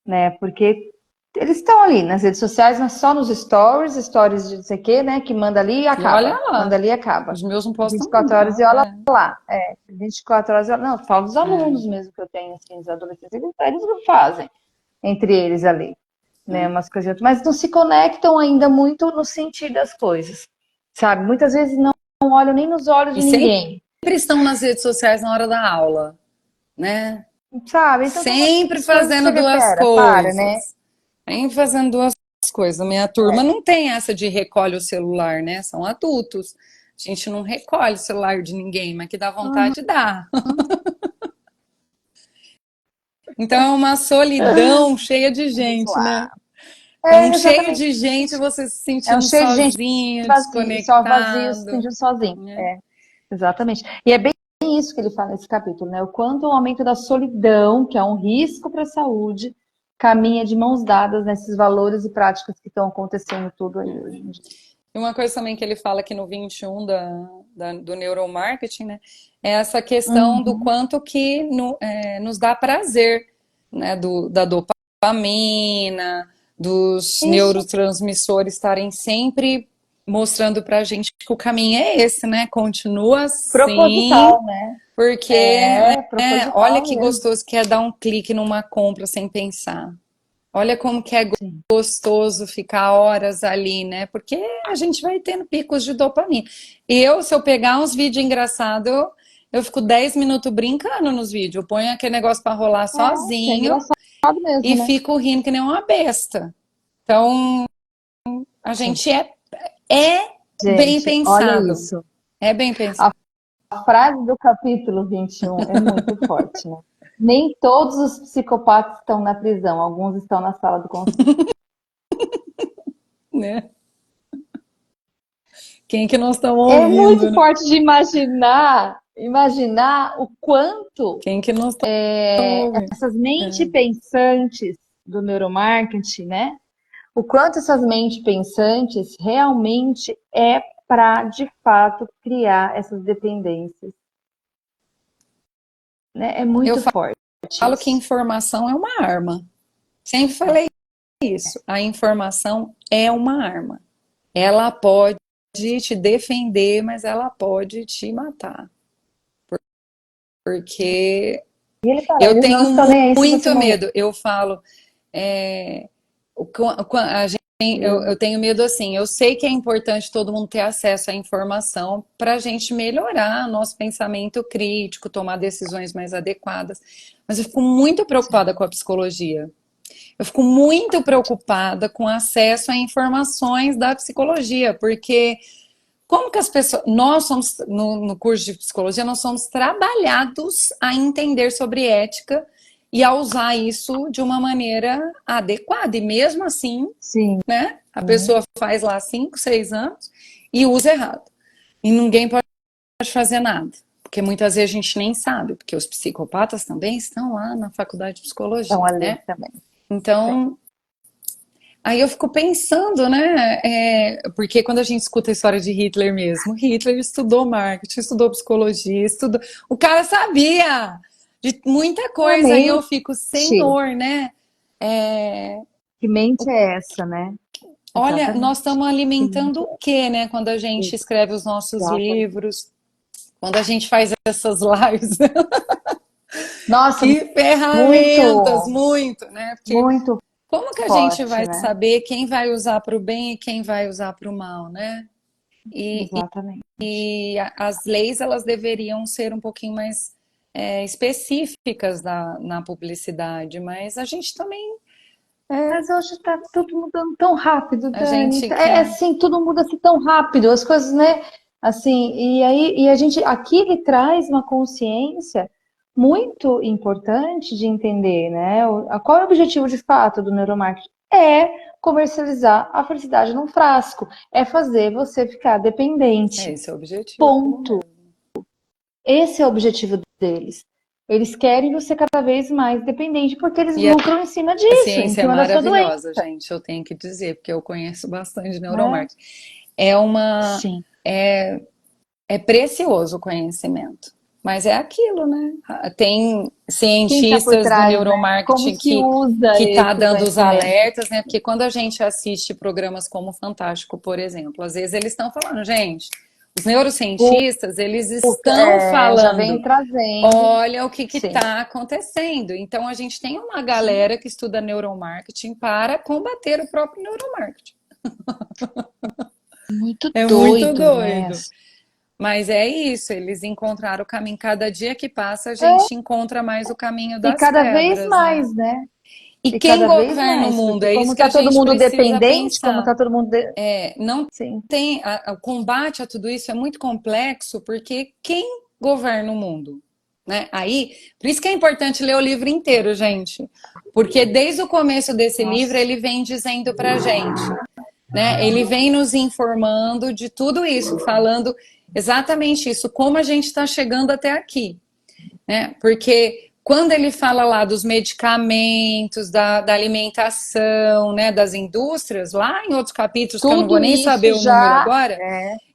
[SPEAKER 2] né? Porque eles estão ali nas redes sociais, mas só nos stories de não sei o quê, né? Que manda ali e
[SPEAKER 1] E olha
[SPEAKER 2] acaba. Manda
[SPEAKER 1] lá,
[SPEAKER 2] ali e acaba.
[SPEAKER 1] os meus não postam
[SPEAKER 2] 24 horas e
[SPEAKER 1] nunca.
[SPEAKER 2] olha lá. 24 horas, não, falo dos
[SPEAKER 1] É,
[SPEAKER 2] alunos mesmo que eu tenho, assim, os adolescentes, eles não fazem entre eles ali, né?
[SPEAKER 1] é.
[SPEAKER 2] Umas coisas, mas não se conectam ainda muito no sentir das coisas, sabe? Muitas vezes não olham nem nos olhos
[SPEAKER 1] E
[SPEAKER 2] de
[SPEAKER 1] sempre
[SPEAKER 2] ninguém,
[SPEAKER 1] estão nas redes sociais na hora da aula, né?
[SPEAKER 2] sabe? Então tem
[SPEAKER 1] Sempre
[SPEAKER 2] umas coisas que você
[SPEAKER 1] fazendo
[SPEAKER 2] vê,
[SPEAKER 1] duas
[SPEAKER 2] pera, para, né?
[SPEAKER 1] coisas. Sempre fazendo duas coisas. A minha turma não tem essa de recolhe o celular, né? São adultos. A gente não recolhe o celular de ninguém, mas que dá
[SPEAKER 2] Uhum.
[SPEAKER 1] vontade, dá. Então é uma solidão cheia de
[SPEAKER 2] Vamos
[SPEAKER 1] gente,
[SPEAKER 2] lá.
[SPEAKER 1] né? É um
[SPEAKER 2] É
[SPEAKER 1] cheio
[SPEAKER 2] exatamente
[SPEAKER 1] de gente,
[SPEAKER 2] isso.
[SPEAKER 1] você se
[SPEAKER 2] É um
[SPEAKER 1] sentindo
[SPEAKER 2] cheio de gente
[SPEAKER 1] sozinho,
[SPEAKER 2] vazio, só vazio, se
[SPEAKER 1] desconectado,
[SPEAKER 2] sentindo sozinho.
[SPEAKER 1] né?
[SPEAKER 2] É, exatamente. E é bem isso que ele fala nesse capítulo, né? O quanto o aumento da solidão, que é um risco para a saúde, caminha de mãos dadas nesses valores e práticas que estão acontecendo tudo aí hoje em dia.
[SPEAKER 1] E uma coisa também que ele fala aqui no 21 do neuromarketing, né? é essa questão do quanto que nos dá prazer, né? Da dopamina, dos
[SPEAKER 2] Isso,
[SPEAKER 1] neurotransmissores estarem sempre mostrando pra gente que o caminho é esse, né? Continua assim,
[SPEAKER 2] proposital, né?
[SPEAKER 1] porque,
[SPEAKER 2] É,
[SPEAKER 1] olha
[SPEAKER 2] proposital
[SPEAKER 1] que
[SPEAKER 2] mesmo.
[SPEAKER 1] gostoso que é dar um clique numa compra sem pensar. Olha como que é
[SPEAKER 2] Sim.
[SPEAKER 1] gostoso ficar horas ali, né? Porque a gente vai tendo picos de dopamina. Se eu pegar uns vídeos engraçados, eu fico 10 minutos brincando nos vídeos. Eu ponho aquele negócio para rolar
[SPEAKER 2] É
[SPEAKER 1] sozinho
[SPEAKER 2] engraçado mesmo,
[SPEAKER 1] e
[SPEAKER 2] né?
[SPEAKER 1] fico rindo que nem uma besta. Então, a
[SPEAKER 2] Sim.
[SPEAKER 1] gente é bem
[SPEAKER 2] Gente, olha
[SPEAKER 1] pensado.
[SPEAKER 2] isso.
[SPEAKER 1] É bem pensado.
[SPEAKER 2] A frase do capítulo 21 é muito forte, né? Nem todos os psicopatas estão na prisão, alguns estão na sala do conselho.
[SPEAKER 1] Né? Quem que nós estamos
[SPEAKER 2] É
[SPEAKER 1] ouvindo,
[SPEAKER 2] muito
[SPEAKER 1] né?
[SPEAKER 2] forte de imaginar o quanto
[SPEAKER 1] Quem que nós estamos ouvindo?
[SPEAKER 2] essas mentes pensantes do neuromarketing, né? O quanto essas mentes pensantes realmente é para, de fato, criar essas dependências, né? É
[SPEAKER 1] Eu
[SPEAKER 2] muito forte
[SPEAKER 1] falo que
[SPEAKER 2] isso.
[SPEAKER 1] informação é uma arma. Sempre falei isso. A informação é uma arma. Ela pode te defender, mas ela pode te matar. Porque
[SPEAKER 2] E ele fala,
[SPEAKER 1] eu
[SPEAKER 2] eles não
[SPEAKER 1] tenho
[SPEAKER 2] estão nem aí se você
[SPEAKER 1] muito
[SPEAKER 2] morrer.
[SPEAKER 1] medo. Eu falo, é, eu tenho medo assim. Eu sei que é importante todo mundo ter acesso à informação para a gente melhorar nosso pensamento crítico, tomar decisões mais adequadas. Mas eu fico muito preocupada com a psicologia. Eu fico muito preocupada com acesso a informações da psicologia, porque como que as pessoas. Nós somos, no curso de psicologia, nós somos trabalhados a entender sobre ética e a usar isso de uma maneira adequada. E mesmo assim,
[SPEAKER 2] Sim,
[SPEAKER 1] né, a pessoa faz lá 5, 6 anos e usa errado. E ninguém pode fazer nada. Porque muitas vezes a gente nem sabe, porque os psicopatas também estão lá na faculdade de
[SPEAKER 2] estão
[SPEAKER 1] psicologia,
[SPEAKER 2] ali
[SPEAKER 1] né?
[SPEAKER 2] também. Sim.
[SPEAKER 1] Então, aí eu fico pensando, né? Porque quando a gente escuta a história de Hitler mesmo, Hitler estudou marketing, estudou psicologia, estudou. O cara sabia de muita coisa. Aí eu
[SPEAKER 2] Realmente,
[SPEAKER 1] fico, senhor, né? É,
[SPEAKER 2] que mente é essa, né?
[SPEAKER 1] olha, nós
[SPEAKER 2] Exatamente.
[SPEAKER 1] estamos
[SPEAKER 2] Que mente
[SPEAKER 1] alimentando
[SPEAKER 2] é
[SPEAKER 1] o quê, né? Quando a gente
[SPEAKER 2] essa?
[SPEAKER 1] escreve os nossos
[SPEAKER 2] Exatamente.
[SPEAKER 1] livros, quando a gente faz essas lives.
[SPEAKER 2] Nossa,
[SPEAKER 1] Que ferramentas,
[SPEAKER 2] muito,
[SPEAKER 1] muito, né? Porque
[SPEAKER 2] muito
[SPEAKER 1] como que a gente
[SPEAKER 2] forte,
[SPEAKER 1] vai
[SPEAKER 2] né?
[SPEAKER 1] saber quem vai usar para o bem e quem vai usar para o mal, né? E,
[SPEAKER 2] Exatamente.
[SPEAKER 1] as leis elas deveriam ser um pouquinho mais específicas na publicidade, mas a gente também
[SPEAKER 2] Mas hoje está tudo mudando tão rápido,
[SPEAKER 1] a
[SPEAKER 2] Dani.
[SPEAKER 1] gente
[SPEAKER 2] É
[SPEAKER 1] quer
[SPEAKER 2] assim, tudo muda assim tão rápido, as coisas, né? Assim, e a gente aqui ele traz uma consciência muito importante de entender, né? Qual é o objetivo de fato do neuromarketing? É comercializar a felicidade num frasco, é fazer você ficar dependente.
[SPEAKER 1] esse é o objetivo
[SPEAKER 2] Ponto.
[SPEAKER 1] mesmo.
[SPEAKER 2] Esse é o objetivo deles. Eles querem você cada vez mais dependente porque eles
[SPEAKER 1] E a
[SPEAKER 2] lucram em cima disso, em
[SPEAKER 1] ciência é
[SPEAKER 2] cima da sua doença,
[SPEAKER 1] maravilhosa, gente, eu tenho que dizer, porque eu conheço bastante de
[SPEAKER 2] né?
[SPEAKER 1] neuromarketing. É uma
[SPEAKER 2] Sim.
[SPEAKER 1] é precioso o conhecimento. Mas é aquilo, né? Tem
[SPEAKER 2] Quem está por
[SPEAKER 1] cientistas do
[SPEAKER 2] trás, né? Como
[SPEAKER 1] neuromarketing
[SPEAKER 2] se
[SPEAKER 1] que
[SPEAKER 2] usa
[SPEAKER 1] tá
[SPEAKER 2] esse
[SPEAKER 1] dando os
[SPEAKER 2] conhecimento?
[SPEAKER 1] alertas, né? Porque quando a gente assiste programas como o Fantástico, por exemplo, às vezes eles estão falando, gente, os neurocientistas, eles estão
[SPEAKER 2] Já vem
[SPEAKER 1] falando,
[SPEAKER 2] trazendo.
[SPEAKER 1] olha o que
[SPEAKER 2] Sim.
[SPEAKER 1] está acontecendo. Então a gente tem uma galera que estuda neuromarketing para combater o próprio neuromarketing.
[SPEAKER 2] Muito
[SPEAKER 1] É muito
[SPEAKER 2] doido, né?
[SPEAKER 1] doido. Mas é isso, eles encontraram o caminho. Cada dia que passa, a
[SPEAKER 2] É,
[SPEAKER 1] gente encontra mais o caminho
[SPEAKER 2] e
[SPEAKER 1] das
[SPEAKER 2] cada vez
[SPEAKER 1] pedras, né?
[SPEAKER 2] mais, né?
[SPEAKER 1] E
[SPEAKER 2] E
[SPEAKER 1] quem
[SPEAKER 2] cada vez
[SPEAKER 1] governa o
[SPEAKER 2] mais,
[SPEAKER 1] mundo?
[SPEAKER 2] porque
[SPEAKER 1] É
[SPEAKER 2] como
[SPEAKER 1] isso que a
[SPEAKER 2] está todo
[SPEAKER 1] gente
[SPEAKER 2] mundo
[SPEAKER 1] precisa
[SPEAKER 2] dependente, como
[SPEAKER 1] pensar.
[SPEAKER 2] está todo mundo.
[SPEAKER 1] Não
[SPEAKER 2] Sim.
[SPEAKER 1] tem. O combate a tudo isso é muito complexo, porque quem governa o mundo? Né? Aí, por isso que é importante ler o livro inteiro, gente. Porque desde o começo desse livro,
[SPEAKER 2] Nossa.
[SPEAKER 1] ele vem dizendo pra gente, né? Ele vem nos informando de tudo isso, falando exatamente isso, como a gente está chegando até aqui, né? Porque quando ele fala lá dos medicamentos, da alimentação, né, das indústrias, lá em outros capítulos, que eu não vou
[SPEAKER 2] Tudo
[SPEAKER 1] nem
[SPEAKER 2] isso
[SPEAKER 1] saber o número
[SPEAKER 2] já
[SPEAKER 1] agora,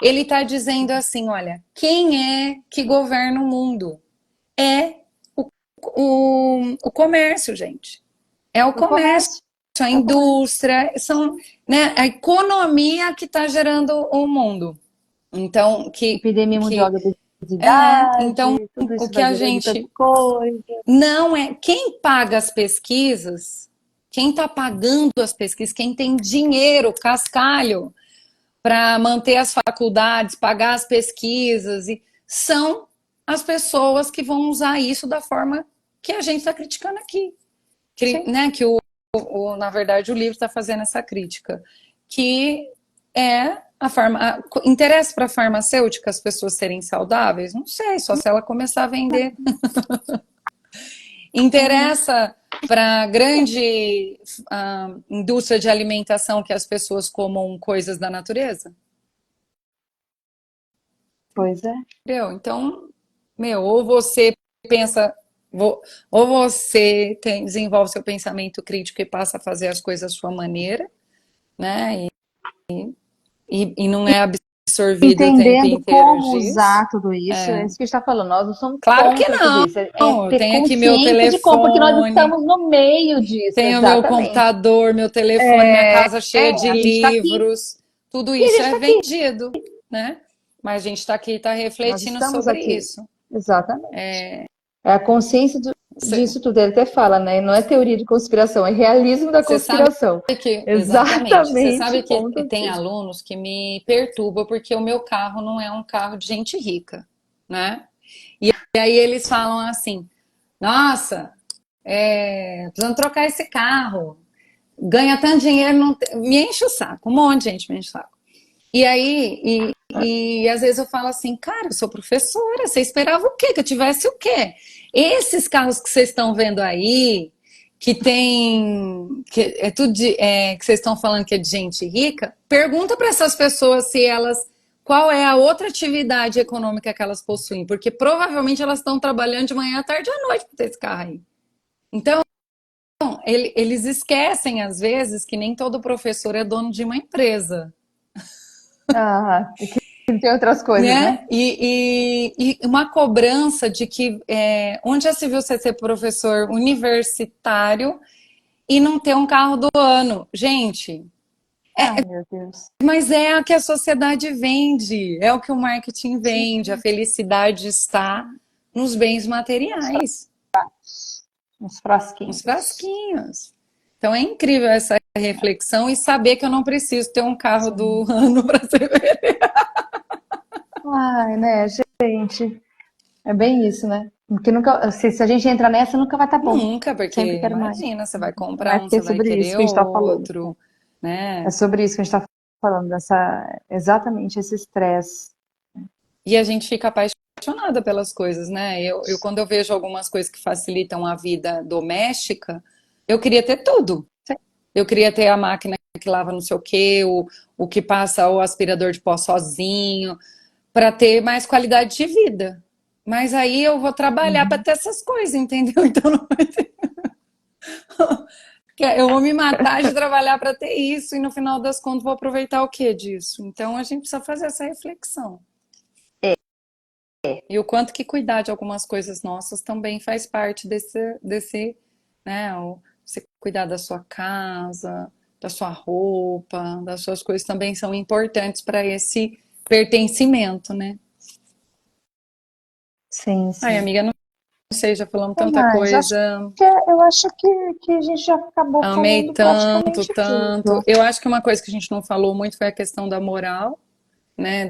[SPEAKER 1] ele está dizendo assim, olha, quem é que governa o mundo? É o comércio, gente. É o
[SPEAKER 2] o
[SPEAKER 1] comércio,
[SPEAKER 2] comércio.
[SPEAKER 1] a
[SPEAKER 2] É o comércio.
[SPEAKER 1] indústria, são, né, a economia que está gerando o mundo. Então,
[SPEAKER 2] Epidemia mundial de
[SPEAKER 1] então
[SPEAKER 2] obesidade, tudo
[SPEAKER 1] o
[SPEAKER 2] isso
[SPEAKER 1] que
[SPEAKER 2] vai
[SPEAKER 1] a
[SPEAKER 2] gerando tanta
[SPEAKER 1] gente
[SPEAKER 2] coisa.
[SPEAKER 1] não é quem paga as pesquisas, quem está pagando as pesquisas, quem tem dinheiro, cascalho para manter as faculdades, pagar as pesquisas, e são as pessoas que vão usar isso da forma que a gente está criticando aqui.
[SPEAKER 2] Sim.
[SPEAKER 1] Né, que na verdade, o livro está fazendo essa crítica, que é interessa para a farmacêutica as pessoas serem saudáveis? Não sei, só se ela começar a vender. Interessa para a grande indústria de alimentação que as pessoas comam coisas da natureza?
[SPEAKER 2] Pois é.
[SPEAKER 1] Entendeu? Então, ou você pensa, ou você desenvolve seu pensamento crítico e passa a fazer as coisas da sua maneira, né? E não é absorvido o tempo
[SPEAKER 2] Entendendo
[SPEAKER 1] inteiro
[SPEAKER 2] como
[SPEAKER 1] disso.
[SPEAKER 2] usar tudo isso, é isso que a gente está falando. Nós não somos
[SPEAKER 1] Claro que
[SPEAKER 2] contra tudo
[SPEAKER 1] não.
[SPEAKER 2] isso. É
[SPEAKER 1] Eu
[SPEAKER 2] ter
[SPEAKER 1] tenho aqui meu
[SPEAKER 2] consciência de como, porque nós
[SPEAKER 1] telefone,
[SPEAKER 2] estamos no meio disso,
[SPEAKER 1] tenho meu
[SPEAKER 2] exatamente.
[SPEAKER 1] computador, meu telefone, minha casa cheia de
[SPEAKER 2] A gente está aqui
[SPEAKER 1] livros. Tudo
[SPEAKER 2] e a
[SPEAKER 1] isso
[SPEAKER 2] gente
[SPEAKER 1] é
[SPEAKER 2] está aqui.
[SPEAKER 1] vendido, né? Mas a gente está aqui, está
[SPEAKER 2] Nós
[SPEAKER 1] refletindo
[SPEAKER 2] estamos
[SPEAKER 1] sobre
[SPEAKER 2] aqui.
[SPEAKER 1] isso.
[SPEAKER 2] Exatamente. É a consciência disso tudo. Ele até fala, né? Não é teoria de conspiração, é realismo da
[SPEAKER 1] Você sabe
[SPEAKER 2] conspiração.
[SPEAKER 1] exatamente. Você
[SPEAKER 2] Exatamente
[SPEAKER 1] sabe
[SPEAKER 2] o
[SPEAKER 1] que
[SPEAKER 2] ponto
[SPEAKER 1] tem
[SPEAKER 2] dele.
[SPEAKER 1] alunos que me perturbam porque o meu carro não é um carro de gente rica, né? E aí eles falam assim: nossa, precisamos trocar esse carro. Ganha tanto dinheiro, não me enche o saco. Um monte de gente me enche o saco. E aí, e às vezes eu falo assim, cara, eu sou professora, você esperava o quê? Que eu tivesse o quê? Esses carros que vocês estão vendo aí, que tem, que é tudo que vocês estão falando que é de gente rica, pergunta para essas pessoas se elas, qual é a outra atividade econômica que elas possuem, porque provavelmente elas estão trabalhando de manhã à tarde e à noite para ter esse carro aí. Então, eles esquecem às vezes que nem todo professor é dono de uma empresa.
[SPEAKER 2] Que tem outras coisas,
[SPEAKER 1] Né?
[SPEAKER 2] né?
[SPEAKER 1] E uma cobrança de que onde já se viu você ser professor universitário e não ter um carro do ano? Gente,
[SPEAKER 2] Ai, meu Deus.
[SPEAKER 1] mas é a que a sociedade vende, é o que o marketing
[SPEAKER 2] Sim,
[SPEAKER 1] vende. A felicidade está nos bens materiais,
[SPEAKER 2] uns
[SPEAKER 1] nos
[SPEAKER 2] frasquinhos.
[SPEAKER 1] frasquinhos. Então é incrível essa reflexão e saber que eu não preciso ter um carro do
[SPEAKER 2] Sim.
[SPEAKER 1] ano para ser feliz.
[SPEAKER 2] Ai, né, gente? É bem isso, né? Porque nunca, se a gente entra nessa, nunca vai estar bom.
[SPEAKER 1] Nunca, porque
[SPEAKER 2] Sempre quero mais.
[SPEAKER 1] imagina, você vai comprar
[SPEAKER 2] É
[SPEAKER 1] um,
[SPEAKER 2] porque é
[SPEAKER 1] você vai
[SPEAKER 2] sobre isso
[SPEAKER 1] querer
[SPEAKER 2] que a gente está falando.
[SPEAKER 1] outro,
[SPEAKER 2] É
[SPEAKER 1] né?
[SPEAKER 2] sobre isso que a gente está falando, exatamente esse estresse.
[SPEAKER 1] E a gente fica apaixonada pelas coisas, né? Quando eu vejo algumas coisas que facilitam a vida doméstica, eu queria ter tudo. Eu queria ter a máquina que lava não sei o quê, o que passa o aspirador de pó sozinho, para ter mais qualidade de vida. Mas aí eu vou trabalhar para
[SPEAKER 2] Uhum.
[SPEAKER 1] ter essas coisas, entendeu? Então não vai ter. Eu vou me matar de trabalhar para ter isso e no final das contas vou aproveitar o que disso? Então a gente precisa fazer essa reflexão. E o quanto que cuidar de algumas coisas nossas também faz parte né? Você cuidar da sua casa, da sua roupa, das suas coisas também são importantes para esse pertencimento, né?
[SPEAKER 2] Sim,
[SPEAKER 1] Ai,
[SPEAKER 2] sim.
[SPEAKER 1] amiga, não sei, já falamos
[SPEAKER 2] É
[SPEAKER 1] tanta
[SPEAKER 2] mais,
[SPEAKER 1] coisa,
[SPEAKER 2] eu acho que a gente já acabou
[SPEAKER 1] amei
[SPEAKER 2] falando
[SPEAKER 1] tanto,
[SPEAKER 2] praticamente
[SPEAKER 1] tanto.
[SPEAKER 2] tudo.
[SPEAKER 1] Eu acho que uma coisa que a gente não falou muito foi a questão da moral, né?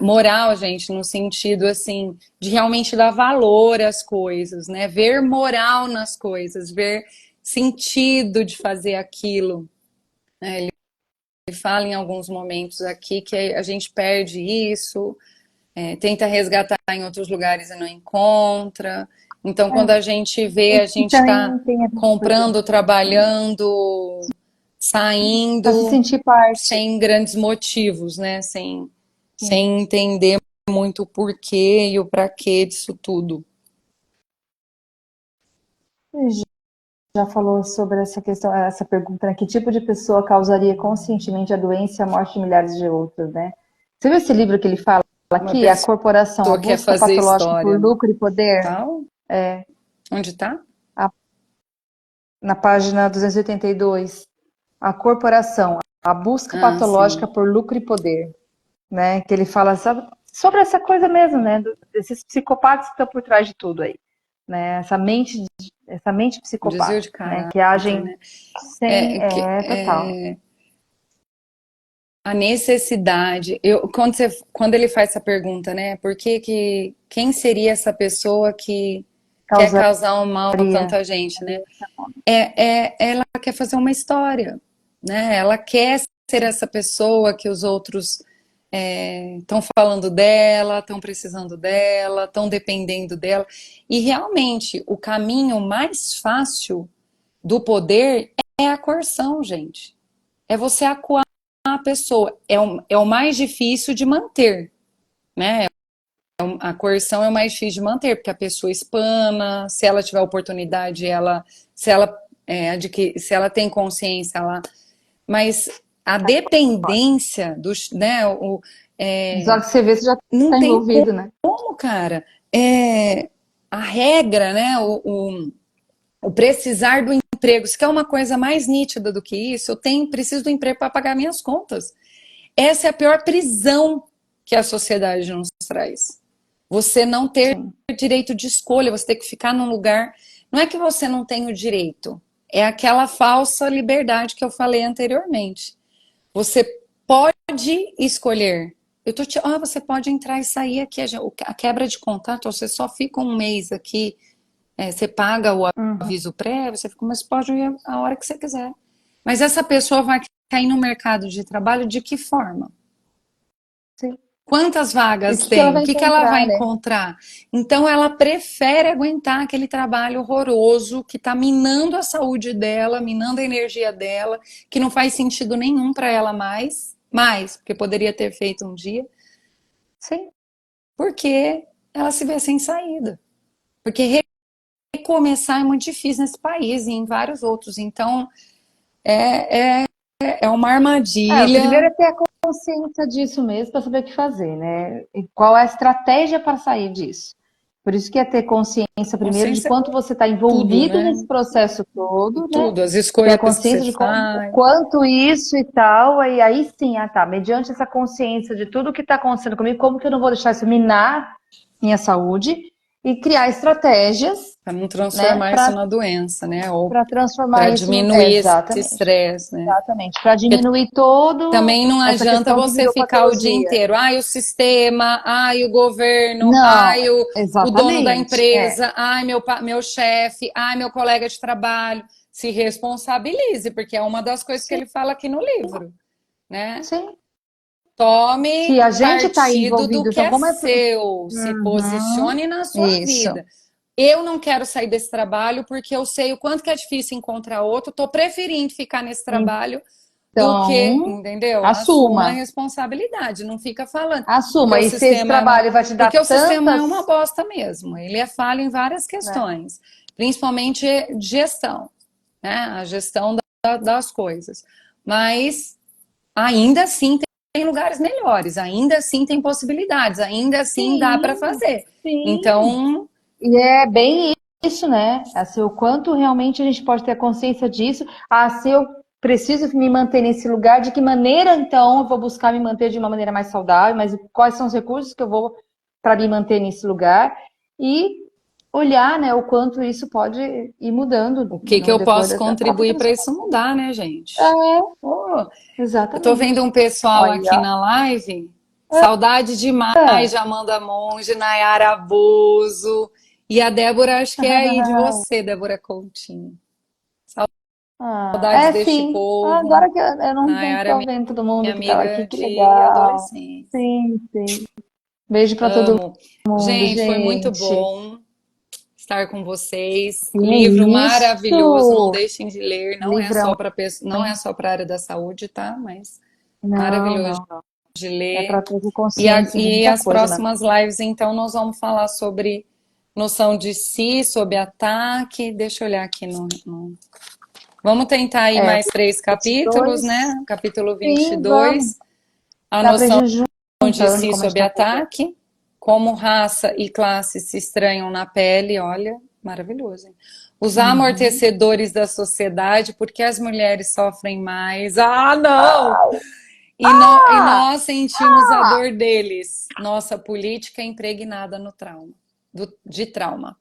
[SPEAKER 1] Moral, gente, no sentido assim de realmente dar valor às coisas, né? Ver moral nas coisas, ver sentido de fazer aquilo. Né? Ele fala em alguns momentos aqui que a gente perde isso, tenta resgatar em outros lugares e não encontra. Então, quando a gente vê, a
[SPEAKER 2] E
[SPEAKER 1] gente está
[SPEAKER 2] também tem a coisa
[SPEAKER 1] comprando, trabalhando,
[SPEAKER 2] para se
[SPEAKER 1] saindo
[SPEAKER 2] sentir parte.
[SPEAKER 1] sem grandes motivos, né? Sem
[SPEAKER 2] Sim.
[SPEAKER 1] entender muito o porquê e o pra quê disso tudo.
[SPEAKER 2] Já falou sobre essa questão, essa pergunta, né? Que tipo de pessoa causaria conscientemente a doença e a morte de milhares de outros, né? Você viu esse livro que ele fala
[SPEAKER 1] Uma
[SPEAKER 2] aqui, A Corporação, a
[SPEAKER 1] pessoa quer
[SPEAKER 2] busca
[SPEAKER 1] fazer
[SPEAKER 2] patológica por
[SPEAKER 1] história,
[SPEAKER 2] lucro e poder?
[SPEAKER 1] tal. Onde tá?
[SPEAKER 2] A- Na página 282, A Corporação, a busca
[SPEAKER 1] Ah,
[SPEAKER 2] patológica
[SPEAKER 1] sim.
[SPEAKER 2] por lucro e poder, né? Que ele fala sobre essa coisa mesmo, né? Desses psicopatas que estão por trás de tudo aí, né? Essa mente
[SPEAKER 1] Desvio
[SPEAKER 2] psicopata,
[SPEAKER 1] de
[SPEAKER 2] né? Que
[SPEAKER 1] caráter,
[SPEAKER 2] agem
[SPEAKER 1] né?
[SPEAKER 2] sem,
[SPEAKER 1] Que,
[SPEAKER 2] total.
[SPEAKER 1] a necessidade. Quando ele faz essa pergunta, né? Por que quem seria essa pessoa que quer
[SPEAKER 2] Causaria
[SPEAKER 1] causar um mal a tanta gente, né? Ela quer fazer uma história, né? Ela quer ser essa pessoa que os outros estão falando dela, estão precisando dela, estão dependendo dela. E realmente, o caminho mais fácil do poder é a coerção, gente. É você acuar a pessoa. É o mais difícil de manter, né? A coerção é o mais difícil de manter, porque a pessoa espana, se ela tiver oportunidade, se ela se ela tem consciência, mas a dependência né,
[SPEAKER 2] Só que você vê se já
[SPEAKER 1] não
[SPEAKER 2] está
[SPEAKER 1] tem
[SPEAKER 2] envolvido, né?
[SPEAKER 1] como, cara. A regra, né, o precisar do emprego, se quer uma coisa mais nítida do que isso, preciso do emprego para pagar minhas contas. Essa é a pior prisão que a sociedade nos traz. Você não ter
[SPEAKER 2] Sim.
[SPEAKER 1] direito de escolha, você ter que ficar num lugar. Não é que você não tem o direito, é aquela falsa liberdade que eu falei anteriormente. Você pode escolher. Você pode entrar e sair aqui. A quebra de contrato, você só fica um mês aqui, você paga o
[SPEAKER 2] Uhum.
[SPEAKER 1] aviso prévio, você fica, mas pode ir a hora que você quiser. Mas essa pessoa vai cair no mercado de trabalho de que forma?
[SPEAKER 2] Sim.
[SPEAKER 1] Quantas
[SPEAKER 2] E o
[SPEAKER 1] vagas
[SPEAKER 2] que que ela
[SPEAKER 1] tem? O
[SPEAKER 2] vai
[SPEAKER 1] que que ela vai
[SPEAKER 2] encontrar, né?
[SPEAKER 1] encontrar? Então ela prefere aguentar aquele trabalho horroroso que está minando a saúde dela, minando a energia dela, que não faz sentido nenhum para ela mais, porque poderia ter feito um dia,
[SPEAKER 2] Sim.
[SPEAKER 1] porque ela se vê sem saída. Porque recomeçar é muito difícil nesse país e em vários outros. Então é uma
[SPEAKER 2] O primeiro
[SPEAKER 1] armadilha.
[SPEAKER 2] é ter a consciência disso mesmo para saber o que fazer, né? E qual é a estratégia para sair disso. Por isso que é ter consciência primeiro de
[SPEAKER 1] Consciência é
[SPEAKER 2] quanto você está
[SPEAKER 1] tudo,
[SPEAKER 2] envolvido
[SPEAKER 1] né?
[SPEAKER 2] nesse processo todo, né?
[SPEAKER 1] Tudo, as
[SPEAKER 2] Ter a
[SPEAKER 1] escolhas que você
[SPEAKER 2] consciência de o
[SPEAKER 1] faz.
[SPEAKER 2] quanto isso e tal, e aí sim, tá, mediante essa consciência de tudo que está acontecendo comigo, como que eu não vou deixar isso minar minha saúde e criar estratégias,
[SPEAKER 1] Para não
[SPEAKER 2] né,
[SPEAKER 1] transformar isso na doença, né? Ou
[SPEAKER 2] para transformar
[SPEAKER 1] para
[SPEAKER 2] isso
[SPEAKER 1] diminuir esse
[SPEAKER 2] exatamente,
[SPEAKER 1] estresse, né?
[SPEAKER 2] exatamente, para
[SPEAKER 1] Porque
[SPEAKER 2] diminuir todo
[SPEAKER 1] também não
[SPEAKER 2] essa
[SPEAKER 1] adianta
[SPEAKER 2] questão que
[SPEAKER 1] você
[SPEAKER 2] virou
[SPEAKER 1] ficar o dia
[SPEAKER 2] patologia.
[SPEAKER 1] inteiro, ai, o sistema, ai, o governo,
[SPEAKER 2] Não,
[SPEAKER 1] ai, o dono da
[SPEAKER 2] exatamente,
[SPEAKER 1] empresa, ai, meu chefe, ai, meu colega de trabalho. Se responsabilize, porque é uma das coisas que
[SPEAKER 2] sim,
[SPEAKER 1] ele fala aqui no livro, né?
[SPEAKER 2] sim. Se
[SPEAKER 1] Tome
[SPEAKER 2] a gente está
[SPEAKER 1] partido do
[SPEAKER 2] envolvido,
[SPEAKER 1] que
[SPEAKER 2] então
[SPEAKER 1] é
[SPEAKER 2] como é...
[SPEAKER 1] seu, se
[SPEAKER 2] Uhum,
[SPEAKER 1] posicione na sua
[SPEAKER 2] isso.
[SPEAKER 1] vida. Eu não quero sair desse trabalho porque eu sei o quanto que é difícil encontrar outro, estou preferindo ficar nesse trabalho do que,
[SPEAKER 2] Então,
[SPEAKER 1] entendeu? Assuma a
[SPEAKER 2] assuma.
[SPEAKER 1] responsabilidade, não fica falando. Porque
[SPEAKER 2] Assuma.
[SPEAKER 1] o
[SPEAKER 2] E se esse
[SPEAKER 1] sistema é uma,
[SPEAKER 2] trabalho vai te dar
[SPEAKER 1] porque o sistema é
[SPEAKER 2] tantas,
[SPEAKER 1] uma bosta mesmo. Ele é falho em várias
[SPEAKER 2] né?
[SPEAKER 1] questões, principalmente de gestão, né? A gestão das coisas. Mas ainda assim tem lugares melhores, ainda assim tem possibilidades, ainda assim dá para
[SPEAKER 2] Sim,
[SPEAKER 1] fazer.
[SPEAKER 2] sim.
[SPEAKER 1] Então,
[SPEAKER 2] E é bem isso, né? Assim, o quanto realmente a gente pode ter consciência disso. Ah, se eu preciso me manter nesse lugar, de que maneira então eu vou buscar me manter de uma maneira mais saudável, mas quais são os recursos que eu vou para me manter nesse lugar? E olhar, né, o quanto isso pode ir mudando
[SPEAKER 1] o que que
[SPEAKER 2] no
[SPEAKER 1] eu
[SPEAKER 2] decorrer
[SPEAKER 1] posso
[SPEAKER 2] dessa própria
[SPEAKER 1] contribuir para isso
[SPEAKER 2] transformação.
[SPEAKER 1] mudar, né, gente?
[SPEAKER 2] É,
[SPEAKER 1] Pô, eu tô vendo
[SPEAKER 2] exatamente.
[SPEAKER 1] um pessoal aqui
[SPEAKER 2] Olha,
[SPEAKER 1] na live, saudade demais de Amanda Monge, Nayara Abuso, e a Débora, acho que é aí de você, Débora Coutinho. Saudades
[SPEAKER 2] é
[SPEAKER 1] deste
[SPEAKER 2] sim.
[SPEAKER 1] povo.
[SPEAKER 2] Agora que eu não
[SPEAKER 1] Nayara,
[SPEAKER 2] estou vendo todo mundo
[SPEAKER 1] minha
[SPEAKER 2] que estava aqui,
[SPEAKER 1] amiga
[SPEAKER 2] que
[SPEAKER 1] de
[SPEAKER 2] legal.
[SPEAKER 1] adolescência.
[SPEAKER 2] Sim, sim. Beijo para todo
[SPEAKER 1] Amo.
[SPEAKER 2] mundo,
[SPEAKER 1] Gente, foi muito
[SPEAKER 2] gente.
[SPEAKER 1] bom estar com vocês.
[SPEAKER 2] Que
[SPEAKER 1] Livro
[SPEAKER 2] é
[SPEAKER 1] maravilhoso, não
[SPEAKER 2] isso?
[SPEAKER 1] deixem de ler. Não é
[SPEAKER 2] Livrão,
[SPEAKER 1] só para não é
[SPEAKER 2] hein?
[SPEAKER 1] só para a área da saúde, tá? Mas
[SPEAKER 2] Não,
[SPEAKER 1] maravilhoso.
[SPEAKER 2] não, não.
[SPEAKER 1] de
[SPEAKER 2] É
[SPEAKER 1] ler.
[SPEAKER 2] para trazer consciência de
[SPEAKER 1] E
[SPEAKER 2] muita
[SPEAKER 1] as
[SPEAKER 2] coisa, né?
[SPEAKER 1] próximas lives, então, nós vamos falar sobre noção de si, sobre ataque. Deixa eu olhar aqui Vamos tentar ir mais 3 capítulos,
[SPEAKER 2] 22.
[SPEAKER 1] né? Capítulo
[SPEAKER 2] Sim, vamos.
[SPEAKER 1] 22. A
[SPEAKER 2] Dá pra
[SPEAKER 1] noção
[SPEAKER 2] gente ir
[SPEAKER 1] de
[SPEAKER 2] juntando
[SPEAKER 1] si
[SPEAKER 2] como a gente
[SPEAKER 1] sob
[SPEAKER 2] tá fazendo.
[SPEAKER 1] ataque. Como raça e classe se estranham na pele. Olha, maravilhoso, hein? Os
[SPEAKER 2] Uhum.
[SPEAKER 1] amortecedores da sociedade, porque as mulheres sofrem mais. Ah, não! E
[SPEAKER 2] Ah!
[SPEAKER 1] nós sentimos a dor deles. Nossa política é impregnada no trauma, de trauma.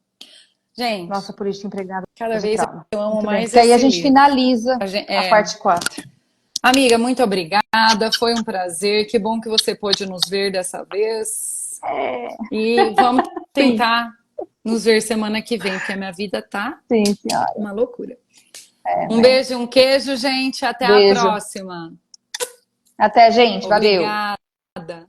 [SPEAKER 1] Gente,
[SPEAKER 2] Nossa política empregada
[SPEAKER 1] cada
[SPEAKER 2] de
[SPEAKER 1] vez
[SPEAKER 2] trauma.
[SPEAKER 1] eu amo
[SPEAKER 2] Muito bem,
[SPEAKER 1] mais
[SPEAKER 2] porque aí a
[SPEAKER 1] esse
[SPEAKER 2] gente
[SPEAKER 1] livro.
[SPEAKER 2] finaliza a parte 4.
[SPEAKER 1] Amiga, muito obrigada. Foi um prazer. Que bom que você pôde nos ver dessa vez. E vamos
[SPEAKER 2] Sim,
[SPEAKER 1] tentar nos ver semana que vem, porque a minha vida tá
[SPEAKER 2] sim, senhora.
[SPEAKER 1] uma loucura.
[SPEAKER 2] É,
[SPEAKER 1] Um
[SPEAKER 2] mas...
[SPEAKER 1] beijo, um queijo, gente. Até a
[SPEAKER 2] Beijo.
[SPEAKER 1] próxima.
[SPEAKER 2] Até, gente. Valeu.
[SPEAKER 1] Obrigada.